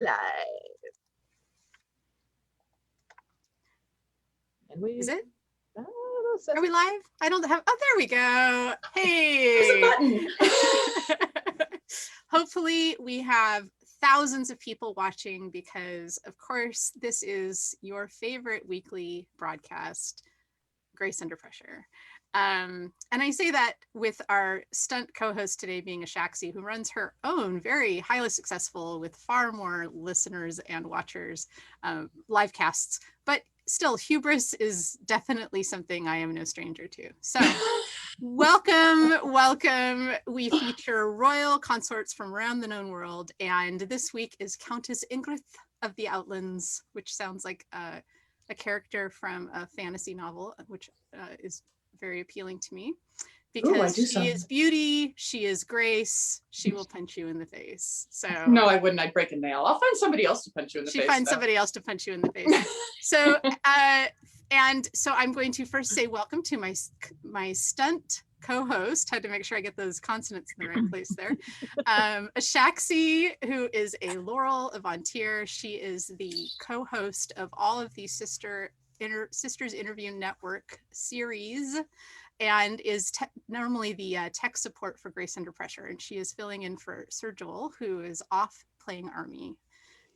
Live. And we Is it? Oh, Are we live? I don't have. Oh, there we go. There's a Hey. button. Hopefully, we have thousands of people watching because, of course, this is your favorite weekly broadcast, Grace Under Pressure. And I say that with our stunt co-host today being Ashaxi, who runs her own very highly successful, with far more listeners and watchers, live casts. But still, hubris is definitely something I am no stranger to. So welcome. We feature royal consorts from around the known world. And this week is Countess Ingridth of the Outlands, which sounds like a character from a fantasy novel, which is very appealing to me, because she is beauty, she is grace, she will punch you in the face. So no, I wouldn't. I'd break a nail. I'll find somebody else to punch you in the face. She finds somebody else to punch you in the face. So and so I'm going to first say welcome to my stunt co-host. Had to make sure I get those consonants in the right place there. Ashaxi, who is a Laurel of Vontier. She is the co-host of all of the Sisters Interview Network series, and is normally the tech support for Grace Under Pressure. And she is filling in for Sir Joel, who is off playing Army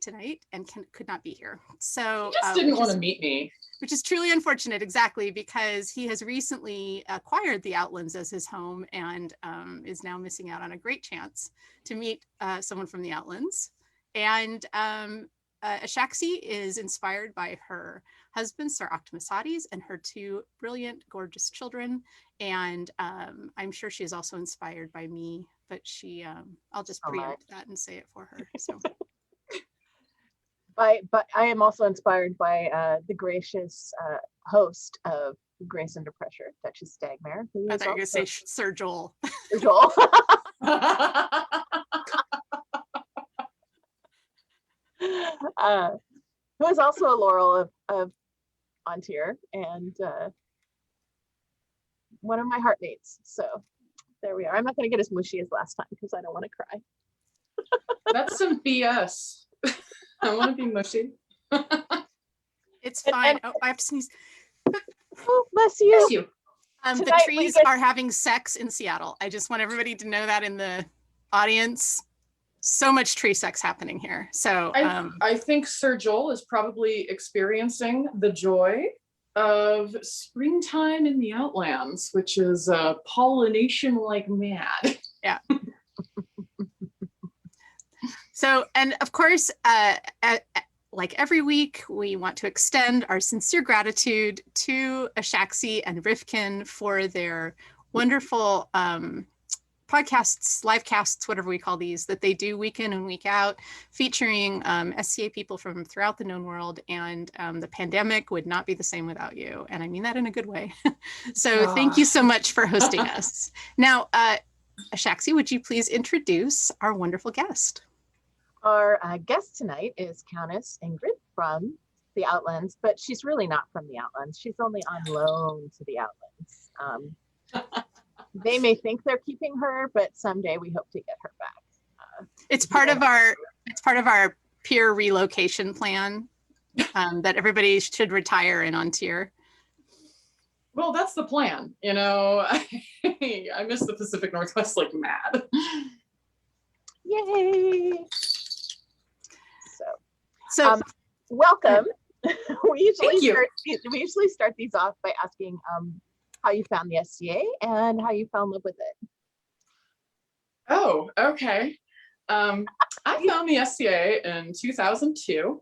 tonight and could not be here. So he just didn't want to meet me. Which is truly unfortunate, exactly, because he has recently acquired the Outlands as his home and is now missing out on a great chance to meet someone from the Outlands. And Ashaxi is inspired by her husband, Sir Optimus Hades, and her two brilliant, gorgeous children. And I'm sure she is also inspired by me, but I'll just preempt that and say it for her. So. But I am also inspired by the gracious host of Grace Under Pressure, Duchess Dagmare. I thought you were going to say Sir Joel. Sir Joel. Who is also a Laurel of Vontier and one of my heartmates. So there we are. I'm not going to get as mushy as last time because I don't want to cry. That's some BS. I want to be mushy. It's fine. Oh, I have to sneeze. Oh, bless you. Bless you. The trees are having sex in Seattle. I just want everybody to know that in the audience. So much tree sex happening here. So I think Sir Joel is probably experiencing the joy of springtime in the Outlands, which is pollination like mad. Yeah. So, and of course, like every week, we want to extend our sincere gratitude to Ashaxi and Rifkin for their wonderful podcasts, live casts, whatever we call these, that they do week in and week out, featuring SCA people from throughout the known world. And the pandemic would not be the same without you. And I mean that in a good way. So thank you so much for hosting us. Now, Ashaxi, would you please introduce our wonderful guest? Our guest tonight is Countess Ingridth from the Outlands, but she's really not from the Outlands. She's only on loan to the Outlands. They may think they're keeping her, but someday we hope to get her back. It's part of our peer relocation plan that everybody should retire in Vontier. Well, that's the plan. You know, I miss the Pacific Northwest like mad. Yay! So welcome. We usually start these off by asking how you found the SCA and how you fell in love with it. Oh, okay. I found the SCA in 2002,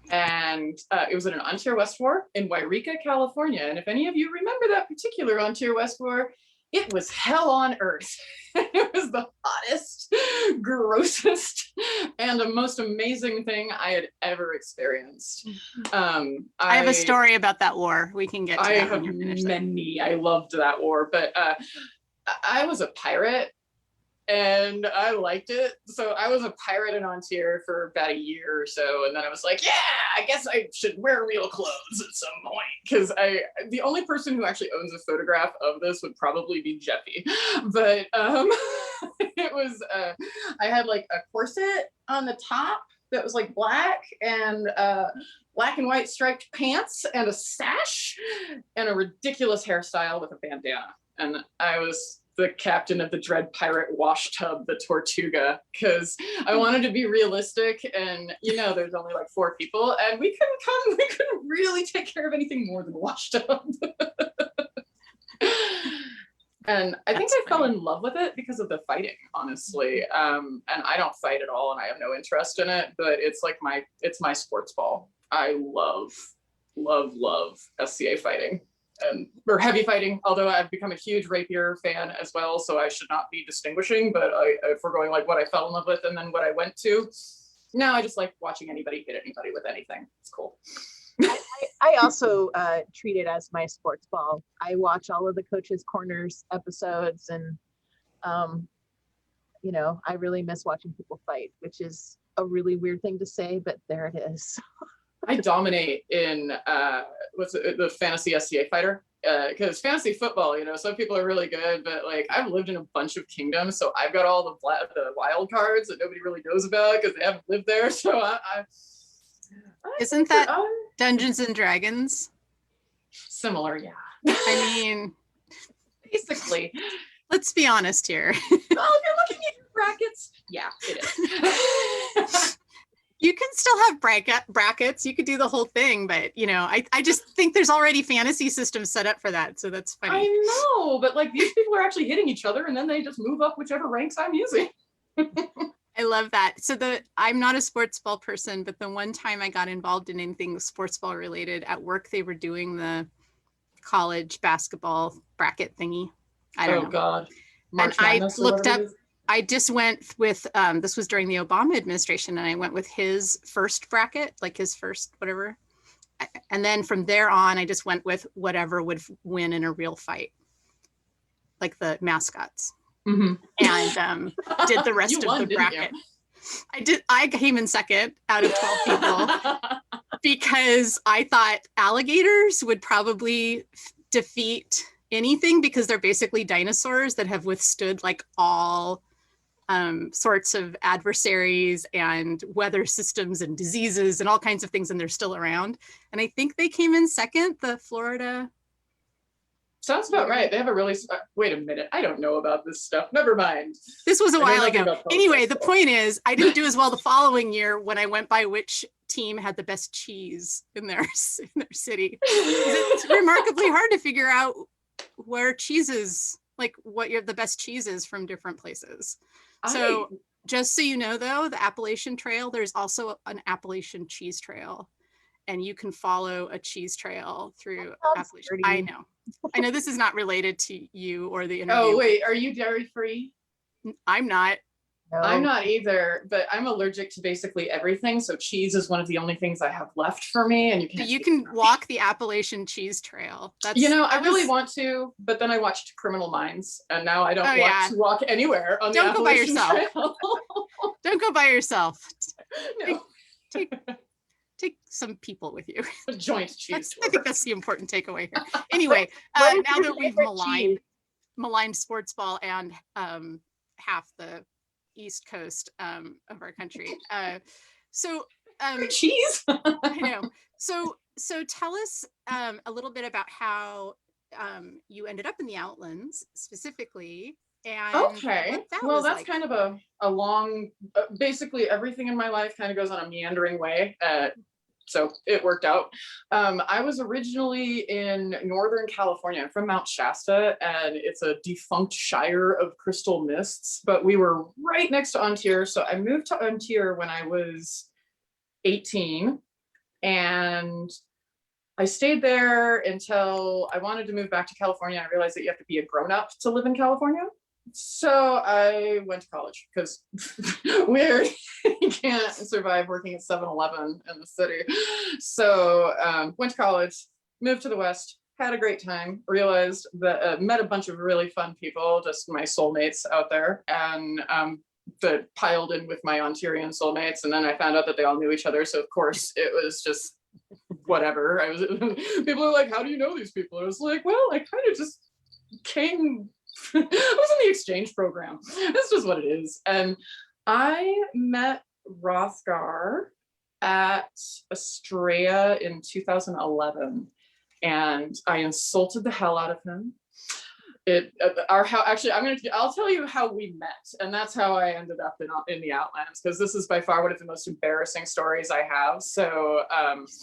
and it was at an Vontier West War in Wairika, California. And if any of you remember that particular Vontier West War, it was hell on earth. It was the hottest, grossest, and the most amazing thing I had ever experienced. I have a story about that war. We can get to that. I have many. I loved that war, but I was a pirate and I liked it. So I was a pirate in Vontier for about a year or so, and then I was like, yeah, I guess I should wear real clothes at some point, because the only person who actually owns a photograph of this would probably be Jeffy. But it was I had like a corset on the top that was like black and white striped pants and a sash and a ridiculous hairstyle with a bandana. And I was the captain of the Dread Pirate wash tub, the Tortuga, because I wanted to be realistic. And there's only like 4 people, and we couldn't really take care of anything more than a wash tub. And I think I fell in love with it because of the fighting, honestly. And I don't fight at all, and I have no interest in it, but it's like it's my sports ball. I love SCA fighting. Or heavy fighting, although I've become a huge rapier fan as well, so I should not be distinguishing, but if we're going like what I fell in love with and then what I went to, now I just like watching anybody hit anybody with anything. It's cool. I also treat it as my sports ball. I watch all of the Coach's Corners episodes, and I really miss watching people fight, which is a really weird thing to say, but there it is. I dominate in the fantasy SCA fighter, because fantasy football, some people are really good, but like I've lived in a bunch of kingdoms, so I've got all the wild cards that nobody really knows about because they haven't lived there. So isn't that Dungeons and Dragons? Similar, yeah. I mean, basically. Let's be honest here. Well, if you're looking at your brackets, yeah, it is. You can still have brackets. You could do the whole thing, but I just think there's already fantasy systems set up for that, so that's funny. I know, but like these people are actually hitting each other, and then they just move up whichever ranks I'm using. I love that. So I'm not a sports ball person, but the one time I got involved in anything sports ball related at work, they were doing the college basketball bracket thingy. I don't know. Oh God! And I looked up. I just went with, this was during the Obama administration, and I went with his first bracket, like his first whatever. And then from there on, I just went with whatever would win in a real fight, like the mascots. Mm-hmm. And did the rest of the bracket. I came in second out of 12 people because I thought alligators would probably defeat anything because they're basically dinosaurs that have withstood like all sorts of adversaries and weather systems and diseases and all kinds of things, and they're still around. And I think they came in second, the Florida. Sounds about right. They have a really, wait a minute, I don't know about this stuff. Never mind. This was a while ago. Anyway, the point is, I didn't do as well the following year when I went by which team had the best cheese in their city. It's remarkably hard to figure out where cheeses, like what the best cheese is from different places. So just so you know, though, the Appalachian Trail, there's also an Appalachian cheese trail, and you can follow a cheese trail through Appalachian. I know this is not related to you or the interview. Oh, wait, are you dairy free? I'm not. No. I'm not either, but I'm allergic to basically everything. So cheese is one of the only things I have left for me. And you can walk the Appalachian Cheese Trail. I really want to, but then I watched Criminal Minds, and now I don't want to walk anywhere on the Appalachian Trail. Don't go by yourself. No. Take some people with you. A joint cheese. I think that's the important takeaway here. Anyway, now that we've maligned sports ball and half the East Coast of our country. Cheese. I know. So tell us a little bit about how you ended up in the Outlands specifically. And okay. Well, that's like. Kind of a long, basically everything in my life kind of goes on a meandering way. So it worked out. I was originally in Northern California. I'm from Mount Shasta, and it's a defunct shire of crystal mists, but we were right next to Ontario. So I moved to Ontario when I was 18, and I stayed there until I wanted to move back to California. I realized that you have to be a grown-up to live in California. So I went to college because weird, you can't survive working at 7-Eleven in the city. So went to college, moved to the West, had a great time, realized that met a bunch of really fun people, just my soulmates out there, and that piled in with my Ontarian soulmates. And then I found out that they all knew each other. So of course it was just whatever. People are like, how do you know these people? I was like, well, I kind of just came. I was in the exchange program. That's just what it is. And I met Rothgar at Estrella in 2011, and I insulted the hell out of him. I'll tell you how we met, and that's how I ended up in the Outlands, because this is by far one of the most embarrassing stories I have. So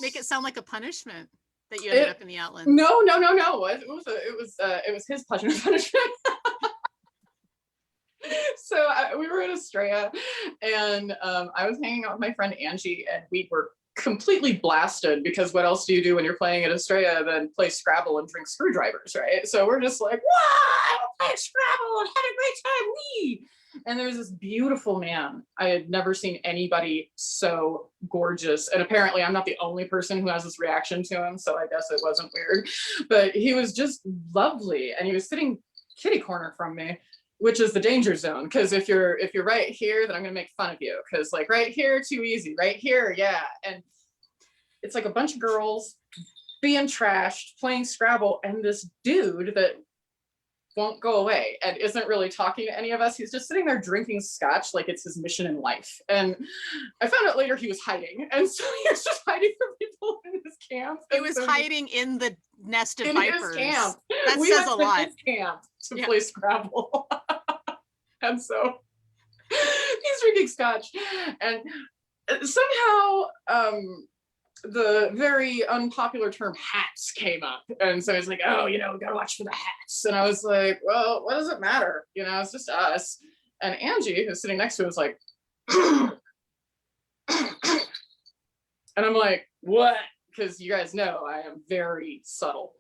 make it sound like a punishment that you ended up in the Outlands. No. It was his punishment. So we were in Estrella, and I was hanging out with my friend Angie, and we were completely blasted, because what else do you do when you're playing at Estrella than play Scrabble and drink screwdrivers, right? So we're just like, wow, play Scrabble and had a great time, wee! And there's this beautiful man. I had never seen anybody so gorgeous. And apparently I'm not the only person who has this reaction to him, so I guess it wasn't weird. But he was just lovely, and he was sitting kitty corner from me, which is the danger zone, because if you're right here, then I'm gonna make fun of you, because like right here, too easy, right here, yeah. And it's like a bunch of girls being trashed, playing Scrabble, and this dude that won't go away and isn't really talking to any of us. He's just sitting there drinking scotch like it's his mission in life. And I found out later he was hiding, and so he was just hiding from people in his camp. He was hiding in the nest of vipers. His camp. That we says went a lot. To his camp to play Scrabble. And so he's drinking scotch, and somehow the very unpopular term hats came up, and so he's like, oh, we gotta watch for the hats. And I was like, well, what does it matter, it's just us. And Angie, who's sitting next to him, was like and I'm like, what? Because you guys know I am very subtle.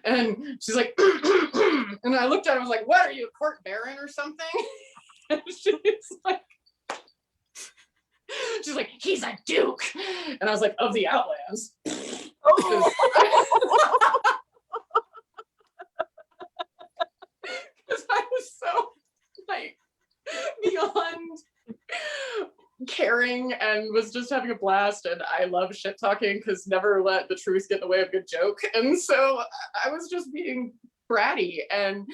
And she's like and I looked at her, I was like, what are you, a court baron or something? And she's like, he's a duke. And I was like, of the Outlands. Oh. Because I was so like beyond caring and was just having a blast, and I love shit talking, because never let the truth get in the way of a good joke. And so I was just being bratty, and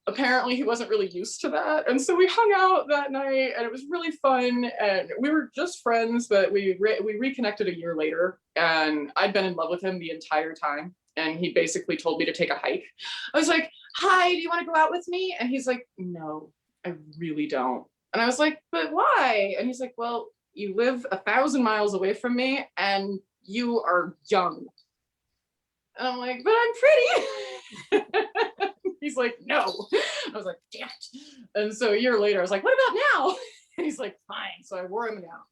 apparently he wasn't really used to that. And so we hung out that night, and it was really fun, and we were just friends, but we reconnected a year later, and I'd been in love with him the entire time, and he basically told me to take a hike. I was like, hi, do you want to go out with me? And he's like, no, I really don't. And I was like, but why? And he's like, well, you live 1,000 miles away from me, and you are young. And I'm like, but I'm pretty. He's like, no. I was like, damn it. And so a year later, I was like, what about now? And he's like, fine. So I wore him down.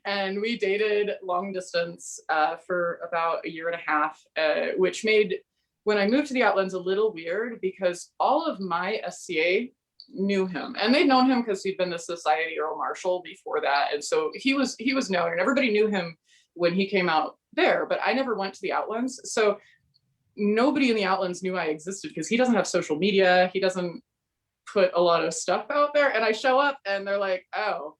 And we dated long distance for about a year and a half, which made, when I moved to the Outlands, a little weird, because all of my SCA knew him, and they'd known him because he'd been the Society Earl Marshal before that. And so he was known, and everybody knew him when he came out there, but I never went to the Outlands. So nobody in the Outlands knew I existed, because he doesn't have social media. He doesn't put a lot of stuff out there. And I show up, and they're like, oh,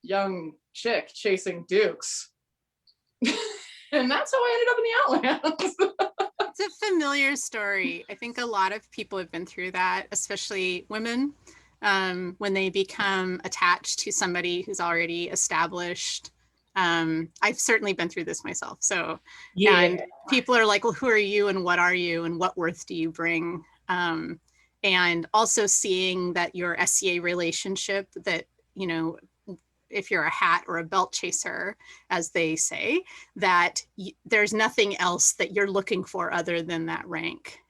young chick chasing dukes. And that's how I ended up in the Outlands. It's a familiar story. I think a lot of people have been through that, especially women, when they become attached to somebody who's already established. I've certainly been through this myself. So, yeah. And people are like, well, who are you and what are you and what worth do you bring? And also seeing that your SCA relationship, that, if you're a hat or a belt chaser, as they say, that there's nothing else that you're looking for other than that rank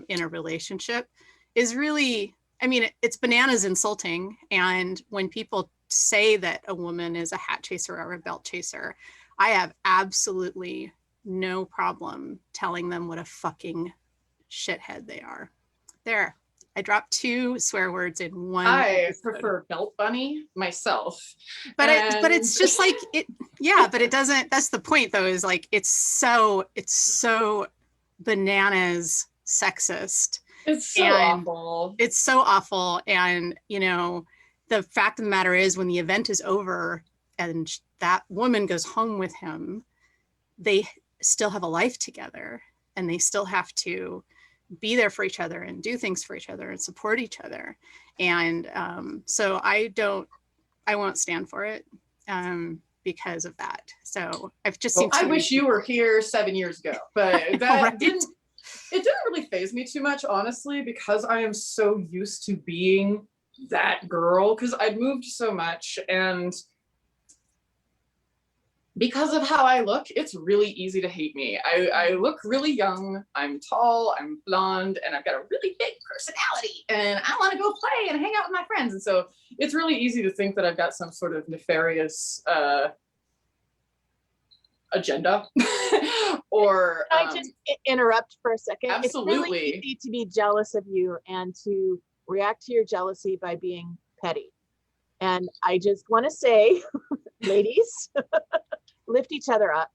in a relationship, is really, it's bananas insulting. And when people say that a woman is a hat chaser or a belt chaser, I have absolutely no problem telling them what a fucking shithead they are. There. I dropped 2 swear words in one. I episode. prefer belt bunny myself. But it's just like it, yeah, but it doesn't, that's the point though, is like it's so bananas sexist. It's so awful. It's so awful. And the fact of the matter is, when the event is over and that woman goes home with him, they still have a life together, and they still have to be there for each other and do things for each other and support each other. And so I won't stand for it. because of that. So I've just Well, seen too I many wish you people. were here 7 years ago, but that Right? didn't really faze me too much, honestly, because I am so used to being that girl, because I'd moved so much, and because of how I look, it's really easy to hate me. I look really young, I'm tall, I'm blonde, and I've got a really big personality, and I want to go play and hang out with my friends. And so it's really easy to think that I've got some sort of nefarious agenda or Can I just interrupt for a second? absolutely. It's really easy to be jealous of you and to react to your jealousy by being petty. And I just want to say, ladies, lift each other up.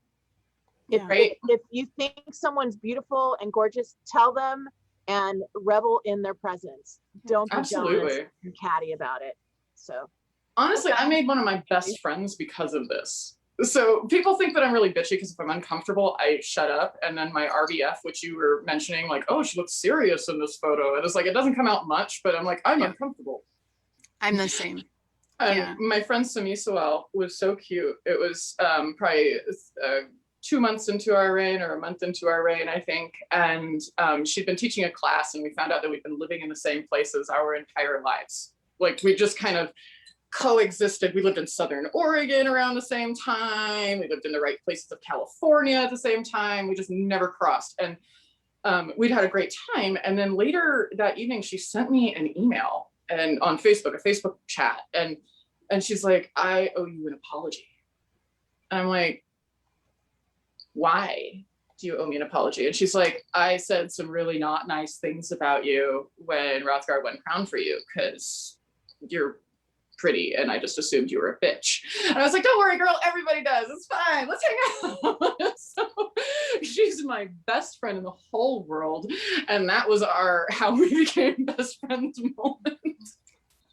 Yeah. If you think someone's beautiful and gorgeous, tell them and revel in their presence. Don't be jealous and catty about it. So honestly, I made one of my best friends because of this. So people think that I'm really bitchy because if I'm uncomfortable, I shut up. And then my RBF, which you were mentioning, like, oh, she looks serious in this photo. And it's like, it doesn't come out much, but I'm like, I'm uncomfortable. I'm the same. And my friend Sami Sewell was so cute. It was probably 2 months into our reign or a month into our reign, I think. And she'd been teaching a class, and we found out that we'd been living in the same places our entire lives. Like, we just kind of coexisted. We lived in Southern Oregon around the same time. We lived in the right places of California at the same time. We just never crossed. And we'd had a great time. And then later that evening, she sent me an email and on Facebook, a Facebook chat. And she's like, I owe you an apology. And I'm like, why do you owe me an apology? And she's like, I said some really not nice things about you when Hrothgar went crown for you because you're pretty and I just assumed you were a bitch. And I was like, don't worry, girl, everybody does. It's fine. Let's hang out. So she's my best friend in the whole world. And that was how we became best friends moment.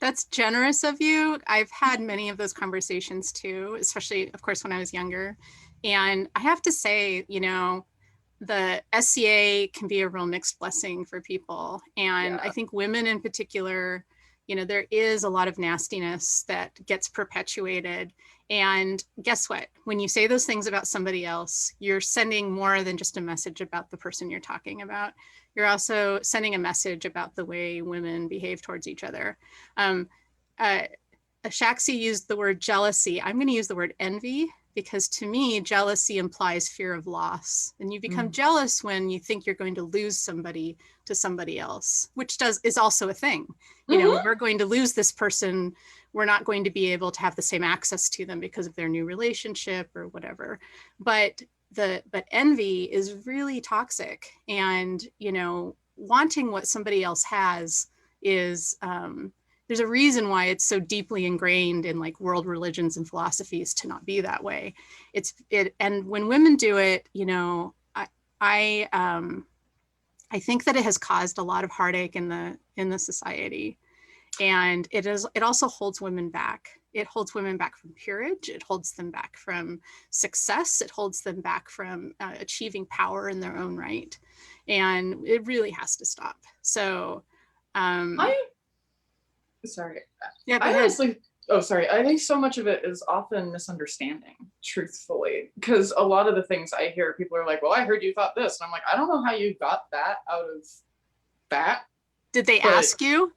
That's generous of you. I've had many of those conversations too, especially, of course, when I was younger. And I have to say, the SCA can be a real mixed blessing for people. And I think women in particular, there is a lot of nastiness that gets perpetuated. And guess what? When you say those things about somebody else, you're sending more than just a message about the person you're talking about. You're also sending a message about the way women behave towards each other. Shaxi used the word jealousy. I'm going to use the word envy, because to me, jealousy implies fear of loss. And you become jealous when you think you're going to lose somebody to somebody else, which is also a thing. We're going to lose this person. We're not going to be able to have the same access to them because of their new relationship or whatever. But envy is really toxic. And, wanting what somebody else has is, there's a reason why it's so deeply ingrained in like world religions and philosophies to not be that way. And when women do it, I think that it has caused a lot of heartache in the society, and it also holds women back. It holds women back from peerage. It holds them back from success. It holds them back from achieving power in their own right, and it really has to stop. So, Sorry. Yeah, I honestly, I think so much of it is often misunderstanding, truthfully, because a lot of the things I hear, people are like, well, I heard you thought this. And I'm like, I don't know how you got that out of that. Did they ask you?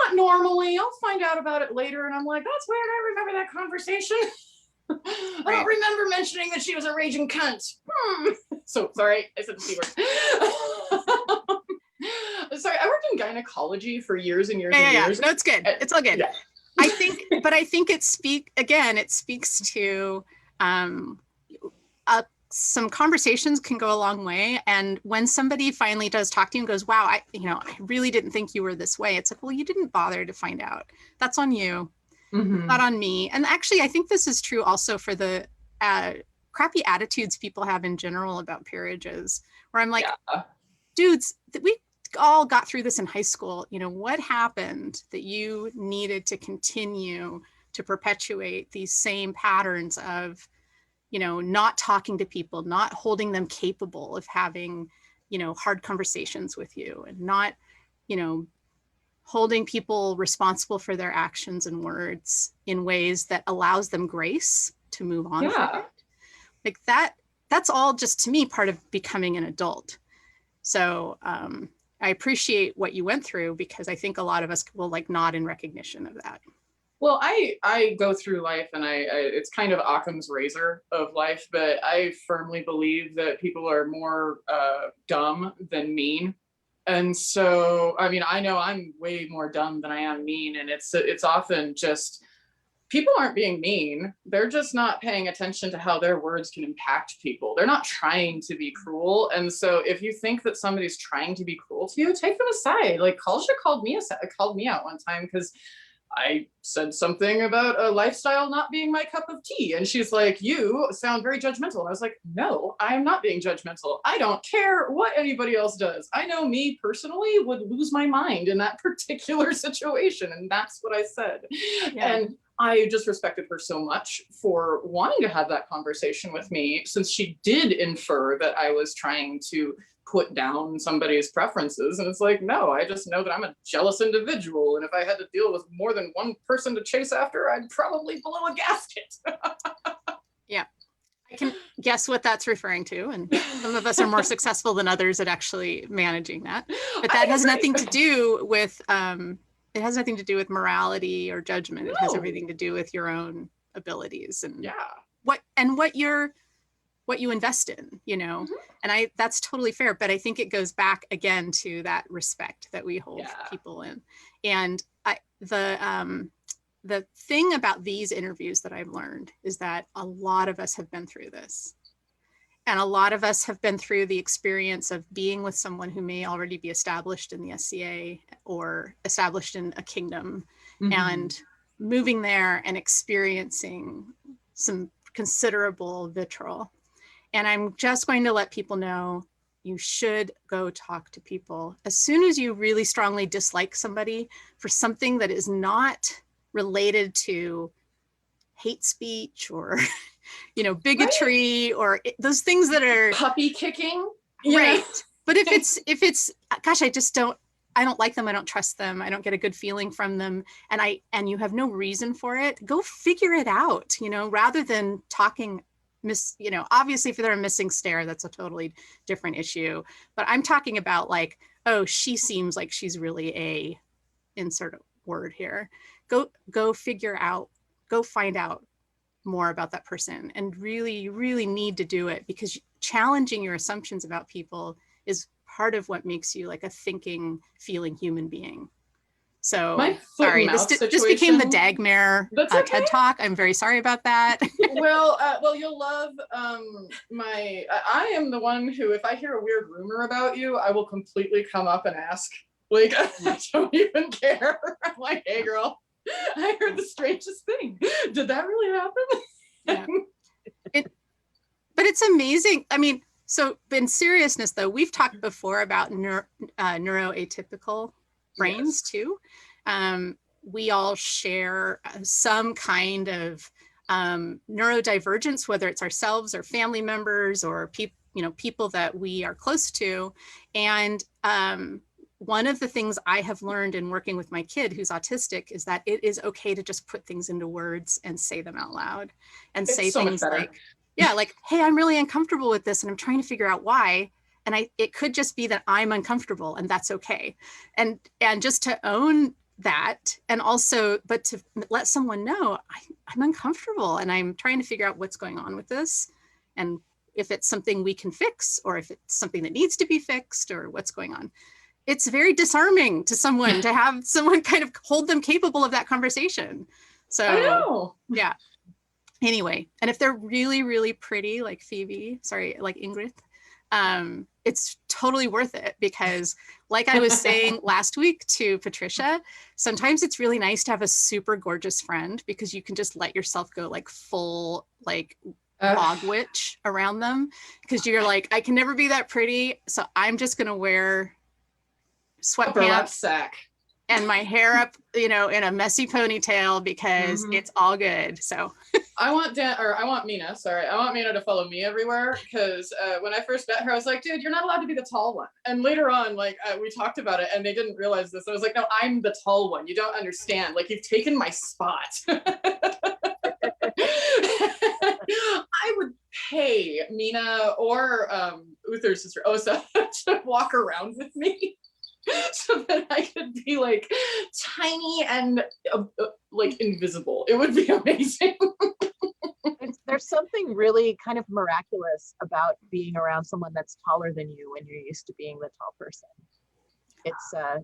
Not normally. I'll find out about it later. And I'm like, that's weird. I remember that conversation. I don't remember mentioning that she was a raging cunt. So sorry, I said the C word. Sorry, I worked in gynecology for years and years and years. No, it's good. It's all good. Yeah. I think it speaks to some conversations can go a long way. And when somebody finally does talk to you and goes, wow, I really didn't think you were this way. It's like, well, you didn't bother to find out. That's on you, not on me. And actually, I think this is true also for the crappy attitudes people have in general about peerages, where I'm like, dudes, we all got through this in high school. What happened that you needed to continue to perpetuate these same patterns of, not talking to people, not holding them capable of having, hard conversations with you, and not, holding people responsible for their actions and words in ways that allows them grace to move on from it. Like that's all just, to me, part of becoming an adult. So I appreciate what you went through, because I think a lot of us will like nod in recognition of that. Well, I go through life, and I it's kind of Occam's razor of life, but I firmly believe that people are more dumb than mean. And so, I mean, I know I'm way more dumb than I am mean, and it's often just people aren't being mean. They're just not paying attention to how their words can impact people. They're not trying to be cruel. And so if you think that somebody's trying to be cruel to you, take them aside. Like Kalsha called me out one time because I said something about a lifestyle not being my cup of tea. And she's like, you sound very judgmental. And I was like, no, I am not being judgmental. I don't care what anybody else does. I know me personally would lose my mind in that particular situation. And that's what I said. Yeah. And I just respected her so much for wanting to have that conversation with me, since she did infer that I was trying to put down somebody's preferences. And it's like, no, I just know that I'm a jealous individual. And if I had to deal with more than one person to chase after, I'd probably blow a gasket. Yeah, I can guess what that's referring to. And some of us are more successful than others at actually managing that. But that has nothing to do with, it has nothing to do with morality or judgment. It has everything to do with your own abilities and what you invest in, you know. And that's totally fair, but I think it goes back again to that respect that we hold people in. And the thing about these interviews that I've learned is that a lot of us have been through this. And a lot of us have been through the experience of being with someone who may already be established in the SCA or established in a kingdom, and moving there and experiencing some considerable vitriol. And I'm just going to let people know, you should go talk to people. As soon as you really strongly dislike somebody for something that is not related to hate speech or bigotry, or those things that are puppy kicking, right? But if it's gosh, I don't like them, I don't trust them, I don't get a good feeling from them, and you have no reason for it, go figure it out, rather than talking obviously if they're a missing stare, that's a totally different issue. But I'm talking about like, oh, she seems like she's really a insert a word here. Go figure out, go find out more about that person, and really, really need to do it, because challenging your assumptions about people is part of what makes you like a thinking, feeling human being. So sorry, this became the Dagmare TED Talk. I'm very sorry about that. Well, you'll love I am the one who, if I hear a weird rumor about you, I will completely come up and ask. Like, I don't even care. I'm like, hey girl, I heard the strangest thing. Did that really happen? Yeah. But it's amazing. I mean, so in seriousness though, we've talked before about neuroatypical brains too. We all share some kind of neurodivergence, whether it's ourselves or family members or people that we are close to. And one of the things I have learned in working with my kid who's autistic is that it is okay to just put things into words and say them out loud, and say things like, hey, I'm really uncomfortable with this and I'm trying to figure out why. And it could just be that I'm uncomfortable, and that's okay. And just to own that, and also, but to let someone know I'm uncomfortable and I'm trying to figure out what's going on with this, and if it's something we can fix, or if it's something that needs to be fixed, or what's going on. It's very disarming to someone to have someone kind of hold them capable of that conversation. So I know. Yeah. Anyway, and if they're really, really pretty, like Ingridth, it's totally worth it, because like I was saying last week to Patricia, sometimes it's really nice to have a super gorgeous friend, because you can just let yourself go like full, like log witch around them, because you're like, I can never be that pretty, so I'm just going to wear sweatpants and my hair up, in a messy ponytail, because it's all good. So I want Mina, sorry. I want Mina to follow me everywhere because when I first met her, I was like, dude, you're not allowed to be the tall one. And later on, like we talked about it and they didn't realize this. I was like, no, I'm the tall one. You don't understand. Like you've taken my spot. I would pay Mina or Uther's sister, Osa, to walk around with me. So that I could be like tiny and like invisible. It would be amazing. There's something really kind of miraculous about being around someone that's taller than you when you're used to being the tall person.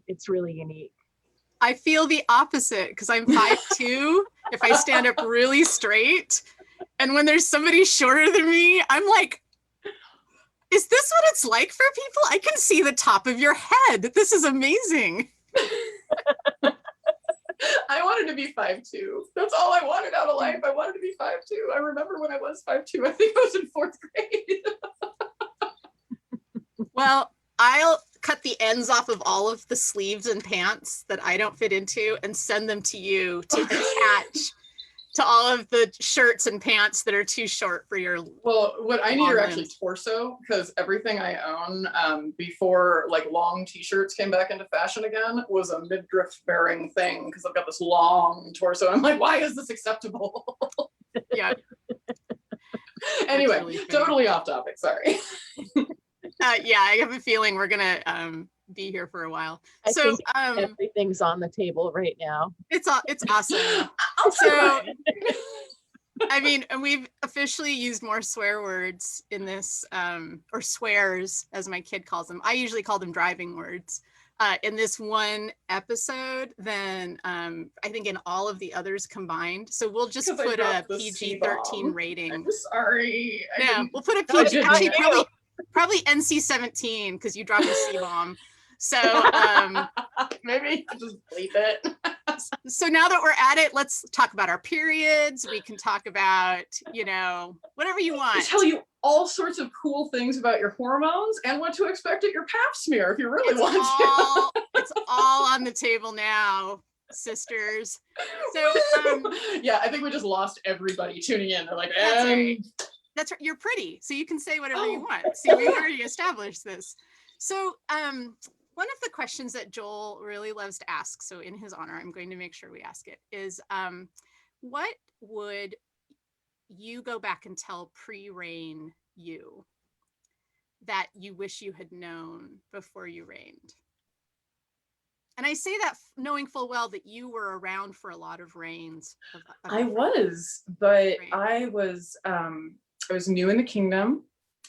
It's really unique. I feel the opposite because I'm 5'2" if I stand up really straight. And when there's somebody shorter than me, I'm like, is this what it's like for people? I can see the top of your head. This is amazing. I wanted to be 5'2". That's all I wanted out of life. I wanted to be 5'2". I remember when I was 5'2". I think I was in 4th grade. Well, I'll cut the ends off of all of the sleeves and pants that I don't fit into and send them to you to attach to all of the shirts and pants that are too short for your. Well, what I need long are actually limbs. torso, because everything I own before like long t-shirts came back into fashion again was a midriff bearing thing because I've got this long torso. I'm like, why is this acceptable? Yeah. Anyway, really funny. totally off topic. Sorry. Yeah, I have a feeling we're gonna be here for a while. I So think everything's on the table right now. it's awesome. I'll So try. I mean, and we've officially used more swear words in this, or swears, as my kid calls them. I usually call them driving words in this one episode than I think in all of the others combined. So we'll just Because I put a dropped the PG-13 C-bomb. rating. I'm sorry. Yeah, we'll put a I PG. didn't Actually, know. probably NC-17 because you dropped a C-bomb. So Maybe just bleep it. so now that we're at it, let's talk about our periods. We can talk about, whatever you I want. tell you all sorts of cool things about your hormones and what to expect at your pap smear if you really want to. It's all on the table now, sisters. So yeah, I think we just lost everybody tuning in. They're like, That's right. That's right. You're pretty, so you can say whatever you want. See, we already established this. So one of the questions that Joel really loves to ask, so in his honor, I'm going to make sure we ask it, is what would you go back and tell pre-reign you that you wish you had known before you reigned? And I say that knowing full well that you were around for a lot of reigns. I was, but I was new in the kingdom.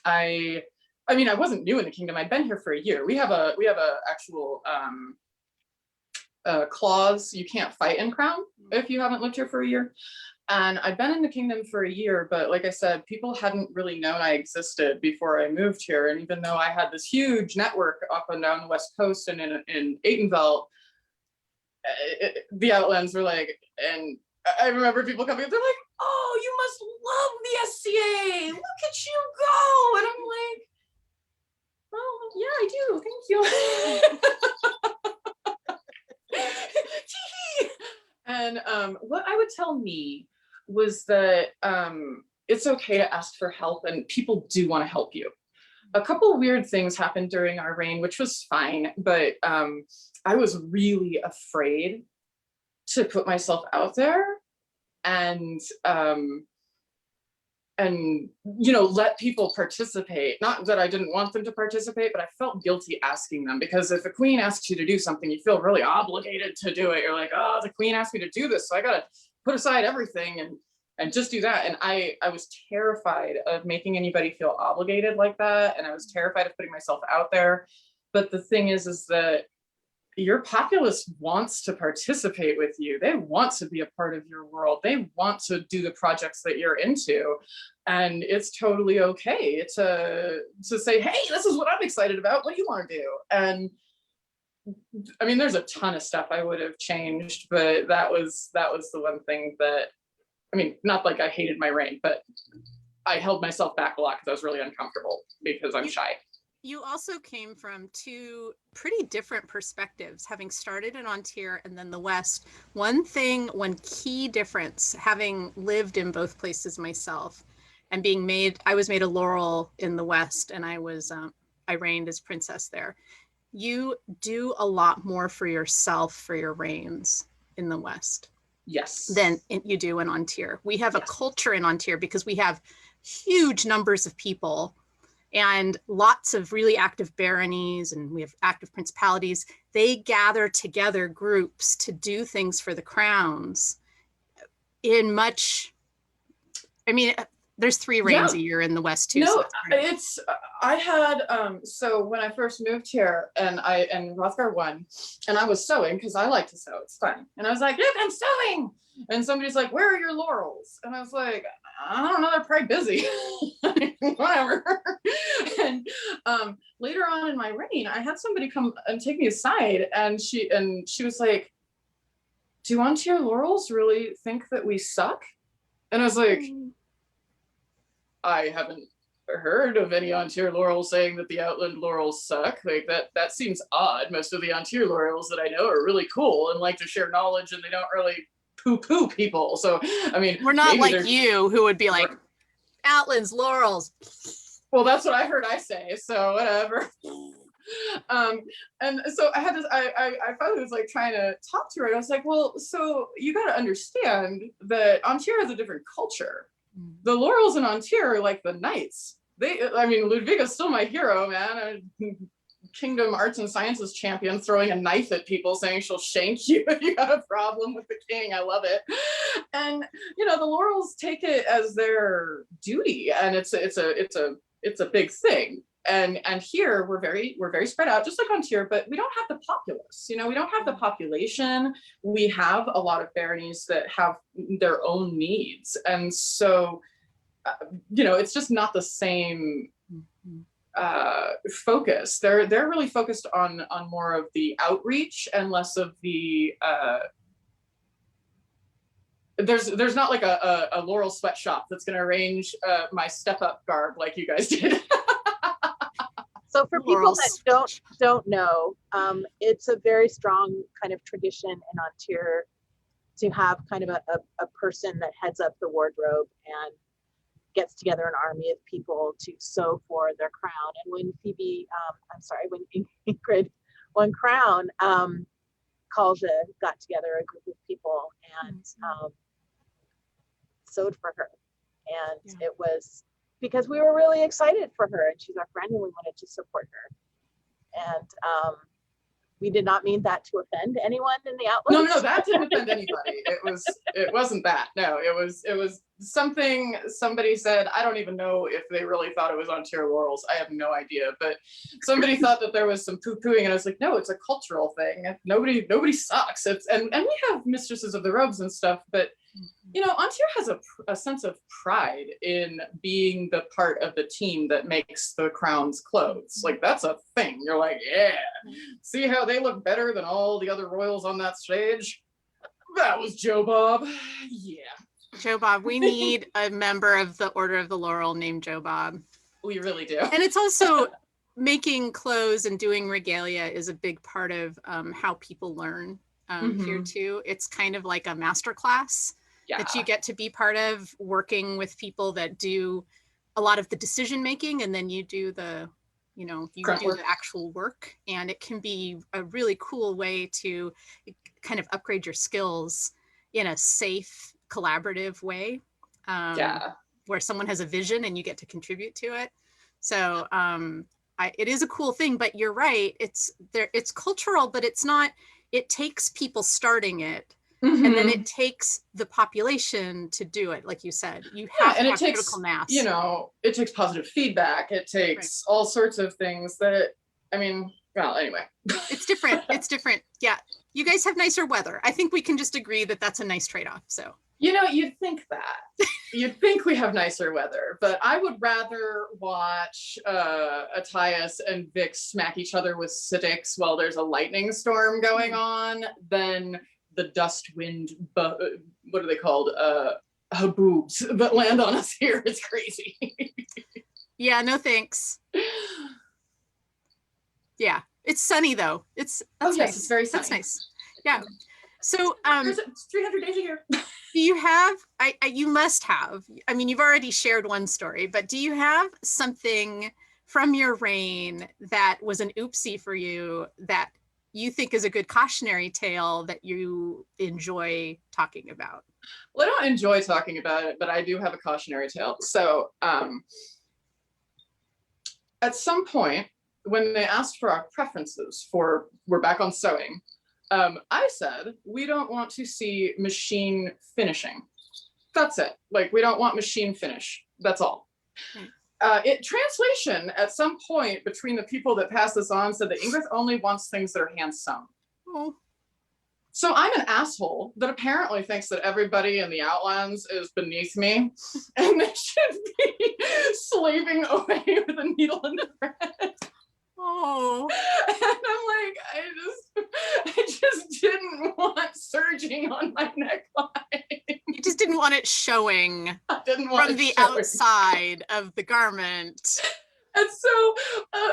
I mean, I wasn't new in the kingdom. I'd been here for a year. We have a actual clause. You can't fight in Crown if you haven't lived here for a year. And I'd been in the kingdom for a year, but like I said, people hadn't really known I existed before I moved here. And even though I had this huge network up and down the West Coast and in Aytonville, the Outlands were like, and I remember people coming up, they're like, oh, you must love the SCA. Look at you go. And I'm like, oh, yeah, I do. Thank you. And what I would tell me was that it's okay to ask for help and people do want to help you. A couple of weird things happened during our reign, which was fine, but I was really afraid to put myself out there and let people participate. Not that I didn't want them to participate, but I felt guilty asking them, because if a queen asks you to do something, you feel really obligated to do it. You're like, oh, the queen asked me to do this, so I gotta put aside everything and just do that. And I was terrified of making anybody feel obligated like that. And I was terrified of putting myself out there. But the thing is that your populace wants to participate with you. They want to be a part of your world. They want to do the projects that you're into. And it's totally okay to say, hey, this is what I'm excited about. What do you want to do? And I mean, there's a ton of stuff I would have changed, but that was the one thing that, I mean, not like I hated my reign, but I held myself back a lot because I was really uncomfortable because I'm shy. you also came from two pretty different perspectives, having started in Ontario and then the West. One key difference, having lived in both places myself and I was made a Laurel in the West, and I reigned as princess there. You do a lot more for yourself for your reigns in the West. Yes. Than you do in Ontario. We have a culture in Ontario because we have huge numbers of people and lots of really active baronies, and we have active principalities. They gather together groups to do things for the crowns in much, I mean, there's 3 reigns a year in the West too. No, so I had, so when I first moved here and Rothgar won, and I was sewing because I like to sew, it's fun. And I was like, look, I'm sewing. And somebody's like, where are your laurels? And I was like, I don't know, they're probably busy. Whatever. And later on in my reign, I had somebody come and take me aside, and she was like, do you want your laurels really think that we suck? And I was like, I haven't heard of any Ontario laurels saying that the Outland laurels suck. Like that seems odd. Most of the Ontario laurels that I know are really cool and like to share knowledge, and they don't really poo-poo people. So I mean, we're not like you who would be like, Outlands laurels. Well, that's what I heard I say, so whatever. And so I had this, I finally was like trying to talk to her. I was like, well, so you got to understand that Ontario has a different culture. The laurels in Ontario are like the knights. I mean, Ludwiga's still my hero, man. A Kingdom Arts and Sciences champion throwing a knife at people saying she'll shank you if you have a problem with the king. I love it. And, you know, the laurels take it as their duty, and it's a big thing. And here we're very spread out, just like Ontario, but we don't have the populace. You know, we don't have the population. We have a lot of baronies that have their own needs, and so you know, it's just not the same focus. They're really focused on more of the outreach and less of the there's not like a laurel sweatshop that's going to arrange my step up garb like you guys did. So for people that don't know, it's a very strong kind of tradition in Ontario to have kind of a person that heads up the wardrobe and gets together an army of people to sew for their crown. And when when Ingrid won crown, Kalja got together a group of people and sewed for her. And it was because we were really excited for her, and she's our friend, and we wanted to support her. And we did not mean that to offend anyone in the Outlands. No, that didn't offend anybody. It wasn't that. No, it was something somebody said. I don't even know if they really thought it was Ontario laurels. I have no idea. But somebody thought that there was some poo-pooing, and I was like, no, it's a cultural thing. Nobody sucks. And we have mistresses of the robes and stuff, but you know, Ontario has a sense of pride in being the part of the team that makes the crown's clothes. Like, that's a thing. You're like, yeah, see how they look better than all the other royals on that stage? That was Joe Bob. Yeah. Joe Bob. We need a member of the Order of the Laurel named Joe Bob. We really do. And it's also making clothes and doing regalia is a big part of how people learn here too. It's kind of like a master class that you get to be part of, working with people that do a lot of the decision making, and then you do the actual work. And it can be a really cool way to kind of upgrade your skills in a safe, collaborative way, where someone has a vision and you get to contribute to it. So it is a cool thing, but you're right. It's cultural, but it's not. It takes people starting it. And then it takes the population to do it, like you said. You have to have critical mass. You know, it takes positive feedback. It takes all sorts of things that, I mean, well, anyway. It's different. It's different. Yeah. You guys have nicer weather. I think we can just agree that that's a nice trade-off. So, you know, you'd think that. You'd think we have nicer weather, but I would rather watch Attias and Vix smack each other with sticks while there's a lightning storm going on than the dust wind, what are they called? Haboobs that land on us here. It's crazy. Yeah, no thanks. Yeah, it's sunny though. That's yes, nice. it's very sunny. That's nice. Yeah. So It's 300 days a year. do you have, you must have, I mean, you've already shared one story, but do you have something from your reign that was an oopsie for you that you think is a good cautionary tale that you enjoy talking about? Well, I don't enjoy talking about it, but I do have a cautionary tale. So at some point, when they asked for our preferences for we're back on sewing, I said, we don't want to see machine finishing. That's it. Like, we don't want machine finish. That's all. Translation at some point between the people that passed this on said that Ingridth only wants things that are hand sewn. Oh. So I'm an asshole that apparently thinks that everybody in the Outlands is beneath me and they should be slaving away with a needle and thread. Oh. And I'm like, I just didn't want serging on my neckline. You just didn't want it showing I didn't want from it the showing. outside of the garment. And so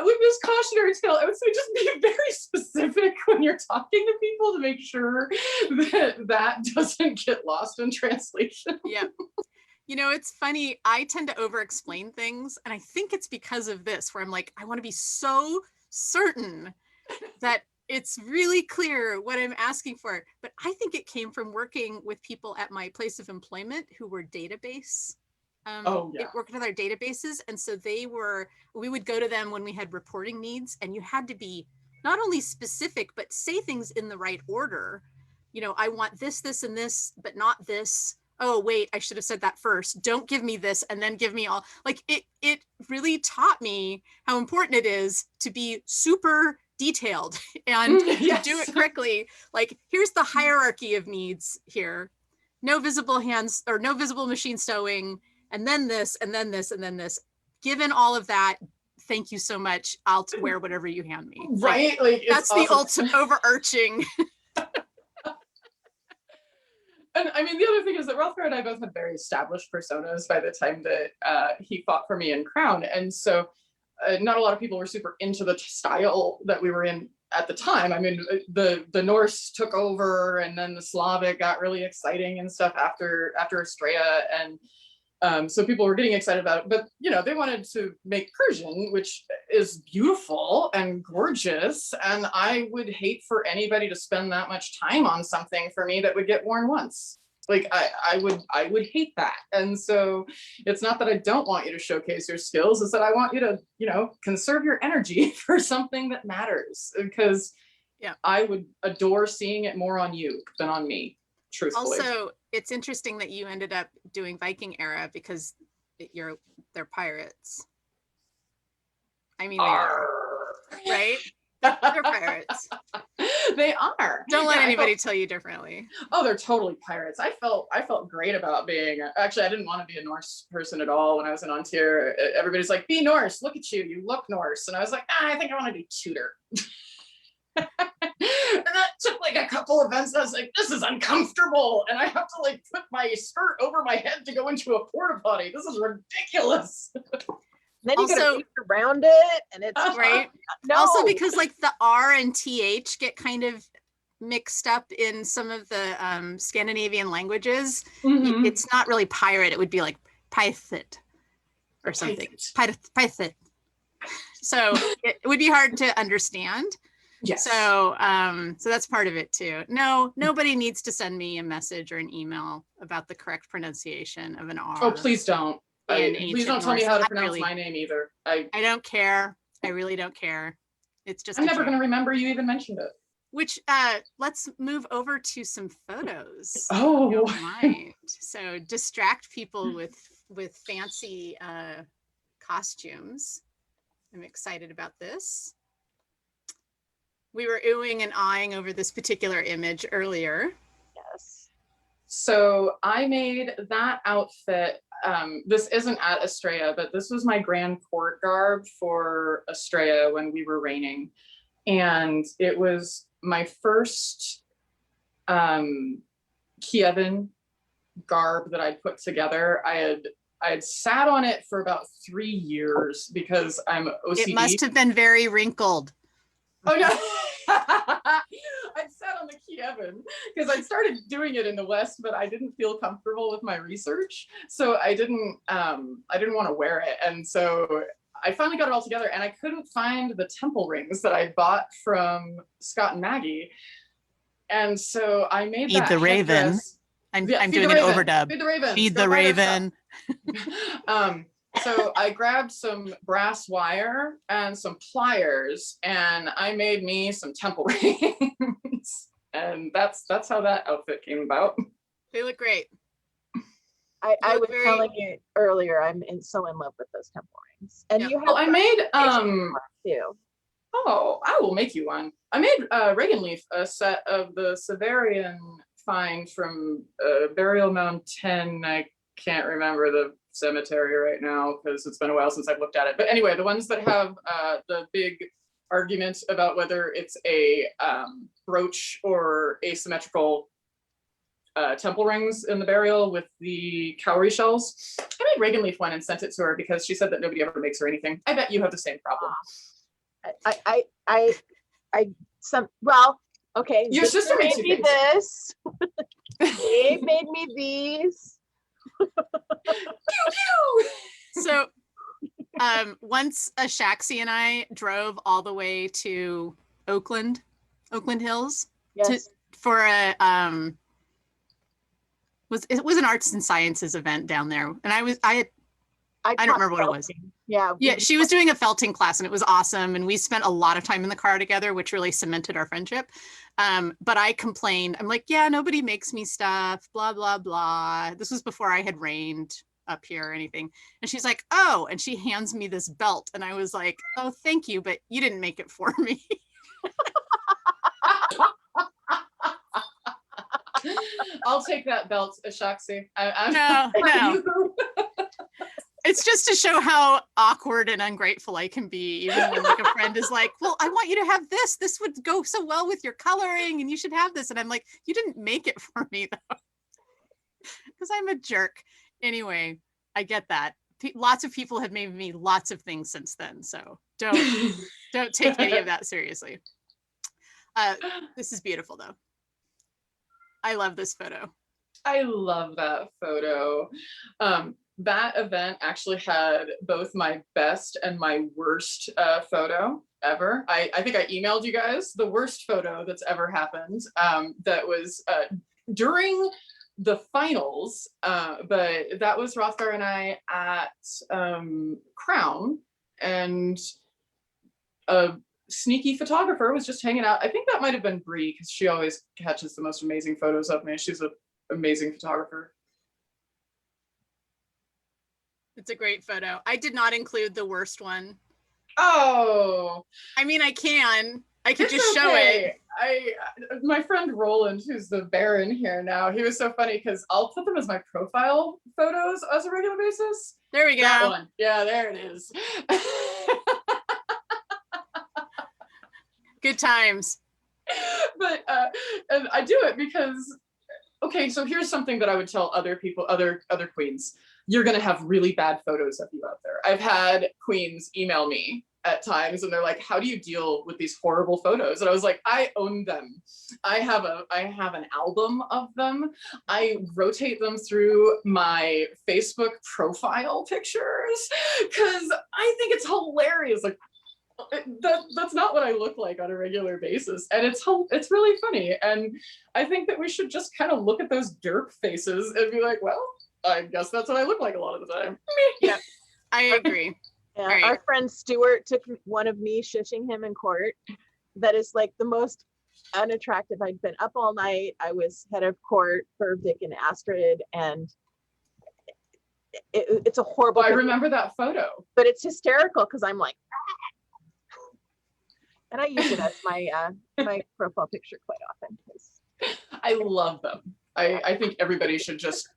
with this cautionary tale, I would say just be very specific when you're talking to people to make sure that that doesn't get lost in translation. Yeah. You know, it's funny. I tend to over explain things. And I think it's because of this, where I'm like, I want to be so certain that it's really clear what I'm asking for. But I think it came from working with people at my place of employment who were database. Worked with our databases. And so we would go to them when we had reporting needs, and you had to be not only specific, but say things in the right order. You know, I want this, this, and this, but not this. Oh, wait, I should have said that first. Don't give me this and then give me all. Like, it really taught me how important it is to be super detailed and Yes. to do it correctly. Like, here's the hierarchy of needs here. No visible hands or no visible machine sewing, and then this, and then this, and then this. Given all of that, thank you so much. I'll wear whatever you hand me. Right? Like that's awesome. The ultimate overarching. And I mean, the other thing is that Ralphgar and I both had very established personas by the time that he fought for me in Crown. And so not a lot of people were super into the style that we were in at the time. I mean, the Norse took over, and then the Slavic got really exciting and stuff after Estrella. And so people were getting excited about it, but you know, they wanted to make Persian, which is beautiful and gorgeous. And I would hate for anybody to spend that much time on something for me that would get worn once. Like I would hate that. And so it's not that I don't want you to showcase your skills, it's that I want you to, you know, conserve your energy for something that matters, because I would adore seeing it more on you than on me. Truthfully. Also, it's interesting that you ended up doing Viking era, because they're pirates. I mean, they are, right? They're pirates. They are. Don't let anybody tell you differently. Oh, they're totally pirates. I felt great about being. Actually, I didn't want to be a Norse person at all when I was in Ontario. Everybody's like, "Be Norse. Look at you. You look Norse." And I was like, I think I want to be Tudor. And that took like a couple events. I was like, this is uncomfortable, and I have to like put my skirt over my head to go into a porta potty. This is ridiculous. Then you Also, gotta reach around it, and it's right. No. Also, because like the R and TH get kind of mixed up in some of the Scandinavian languages. Mm-hmm. It's not really pirate. It would be like pythit or something. Pythit. So it would be hard to understand. Yes. So so that's part of it too. No, nobody needs to send me a message or an email about the correct pronunciation of an R. Oh, please don't. Please don't tell me how to pronounce my name either. I don't care. I really don't care. It's just I'm never going to remember you even mentioned it. Which let's move over to some photos. Oh, if you don't mind. So distract people with fancy costumes. I'm excited about this. We were oohing and eyeing over this particular image earlier. Yes. So I made that outfit. This isn't at Estrella, but this was my grand court garb for Estrella when we were reigning. And it was my first Kievan garb that I'd put together. I had sat on it for about 3 years because I'm OCD. It must have been very wrinkled. Oh no. I'd sat on the Kievan because I started doing it in the West, but I didn't feel comfortable with my research. So I didn't want to wear it. And so I finally got it all together and I couldn't find the temple rings that I bought from Scott and Maggie. And so I made Feed that the Raven. headdress. I'm Feed doing the an Raven. overdub. Feed the Raven. Feed Go the buy their Raven. stuff. So I grabbed some brass wire and some pliers and I made me some temple rings. And that's how that outfit came about. They look great. I look was very- telling you earlier, so in love with those temple rings. And Yeah. you have Oh, I made too. oh, I will make you one. I made Reagan Leaf a set of the Severian find from Burial Mound 10. I can't remember the cemetery right now because it's been a while since I've looked at it. But anyway, the ones that have the big argument about whether it's a brooch or asymmetrical temple rings in the burial with the cowrie shells. I made Reagan Leaf one and sent it to her because she said that nobody ever makes her anything. I bet you have the same problem. Okay. Your sister made makes you me things. this. They made me these. So once Shaxi and I drove all the way to Oakland Hills Yes. for a it was an arts and sciences event down there. And I don't remember what it was. Yeah. Yeah, she was doing a felting class and it was awesome. And we spent a lot of time in the car together, which really cemented our friendship. But I complained. I'm like, yeah, nobody makes me stuff, blah, blah, blah. This was before I had reigned up here or anything. And she's like, oh, and she hands me this belt. And I was like, oh, thank you, but you didn't make it for me. I'll take that belt, Ashaksi. No. It's just to show how awkward and ungrateful I can be, even when like a friend is like, well, I want you to have this. This would go so well with your coloring and you should have this. And I'm like, you didn't make it for me though. Because I'm a jerk. Anyway, I get that. Lots of people have made me lots of things since then. So don't take any of that seriously. This is beautiful though. I love this photo. I love that photo. That event actually had both my best and my worst photo ever. I think I emailed you guys the worst photo that's ever happened. That was during the finals, but that was Rothgar and I at Crown, and a sneaky photographer was just hanging out. I think that might have been Bree because she always catches the most amazing photos of me. She's an amazing photographer. It's a great photo. I did not include the worst one. Oh, I mean, I can it's just show it. My friend Roland, who's the Baron here now, he was so funny because I'll put them as my profile photos as a regular basis. There we go. That one. Yeah, there it is. Good times. But and I do it because, okay, so here's something that I would tell other people, other queens. You're gonna have really bad photos of you out there. I've had queens email me at times and they're like, how do you deal with these horrible photos? And I was like, I own them. I have an album of them. I rotate them through my Facebook profile pictures because I think it's hilarious. Like, that's not what I look like on a regular basis, and it's really funny. And I think that we should just kind of look at those derp faces and be like, well, I guess that's what I look like a lot of the time. Yeah, I agree. Yeah, Right. Our friend Stuart took one of me shushing him in court. That is like the most unattractive. I'd been up all night. I was head of court for Vic and Astrid, and it's a horrible. I remember that photo, but it's hysterical because I'm like, and I use it as my my profile picture quite often. I love them. I think everybody should just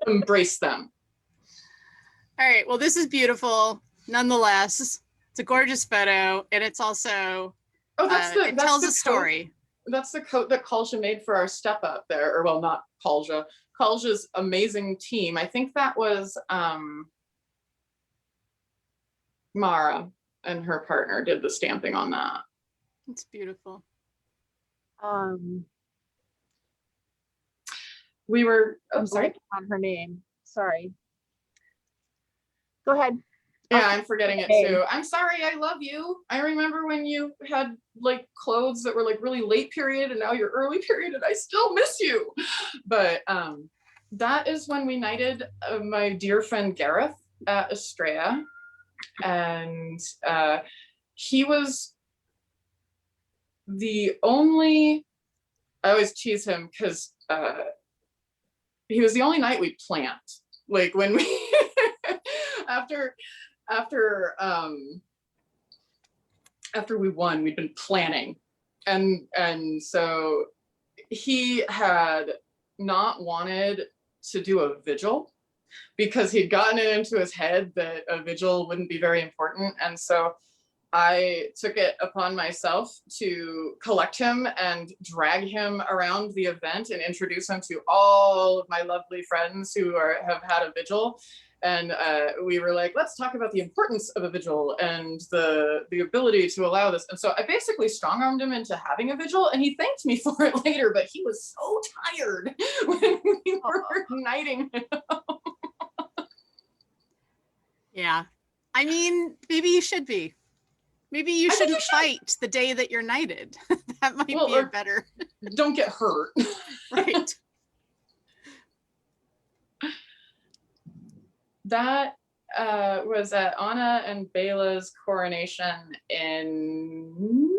embrace them. All right. Well, this is beautiful. Nonetheless, it's a gorgeous photo, and it's also it tells a story. That's the coat that Kalja made for our step up there, or well, not Kalja. Kalja's amazing team. I think that was Mara and her partner did the stamping on that. It's beautiful. We were, I'm sorry, on her name. Sorry. Go ahead. Yeah, I'm forgetting it too. I'm sorry, I love you. I remember when you had like clothes that were like really late period and now you're early period and I still miss you. But that is when we knighted my dear friend Gareth at Estrella. And he was the only, I always tease him because he was the only knight we planned. Like when we, after we won, we'd been planning, and so he had not wanted to do a vigil because he'd gotten it into his head that a vigil wouldn't be very important, and so I took it upon myself to collect him and drag him around the event and introduce him to all of my lovely friends who have had a vigil. And we were like, let's talk about the importance of a vigil and the ability to allow this. And so I basically strong-armed him into having a vigil, and he thanked me for it later, but he was so tired when we were knighting him. Yeah. I mean, maybe you should be. Maybe you shouldn't fight the day that you're knighted. That might be a better. Don't get hurt. Right. That was at Anna and Bela's coronation in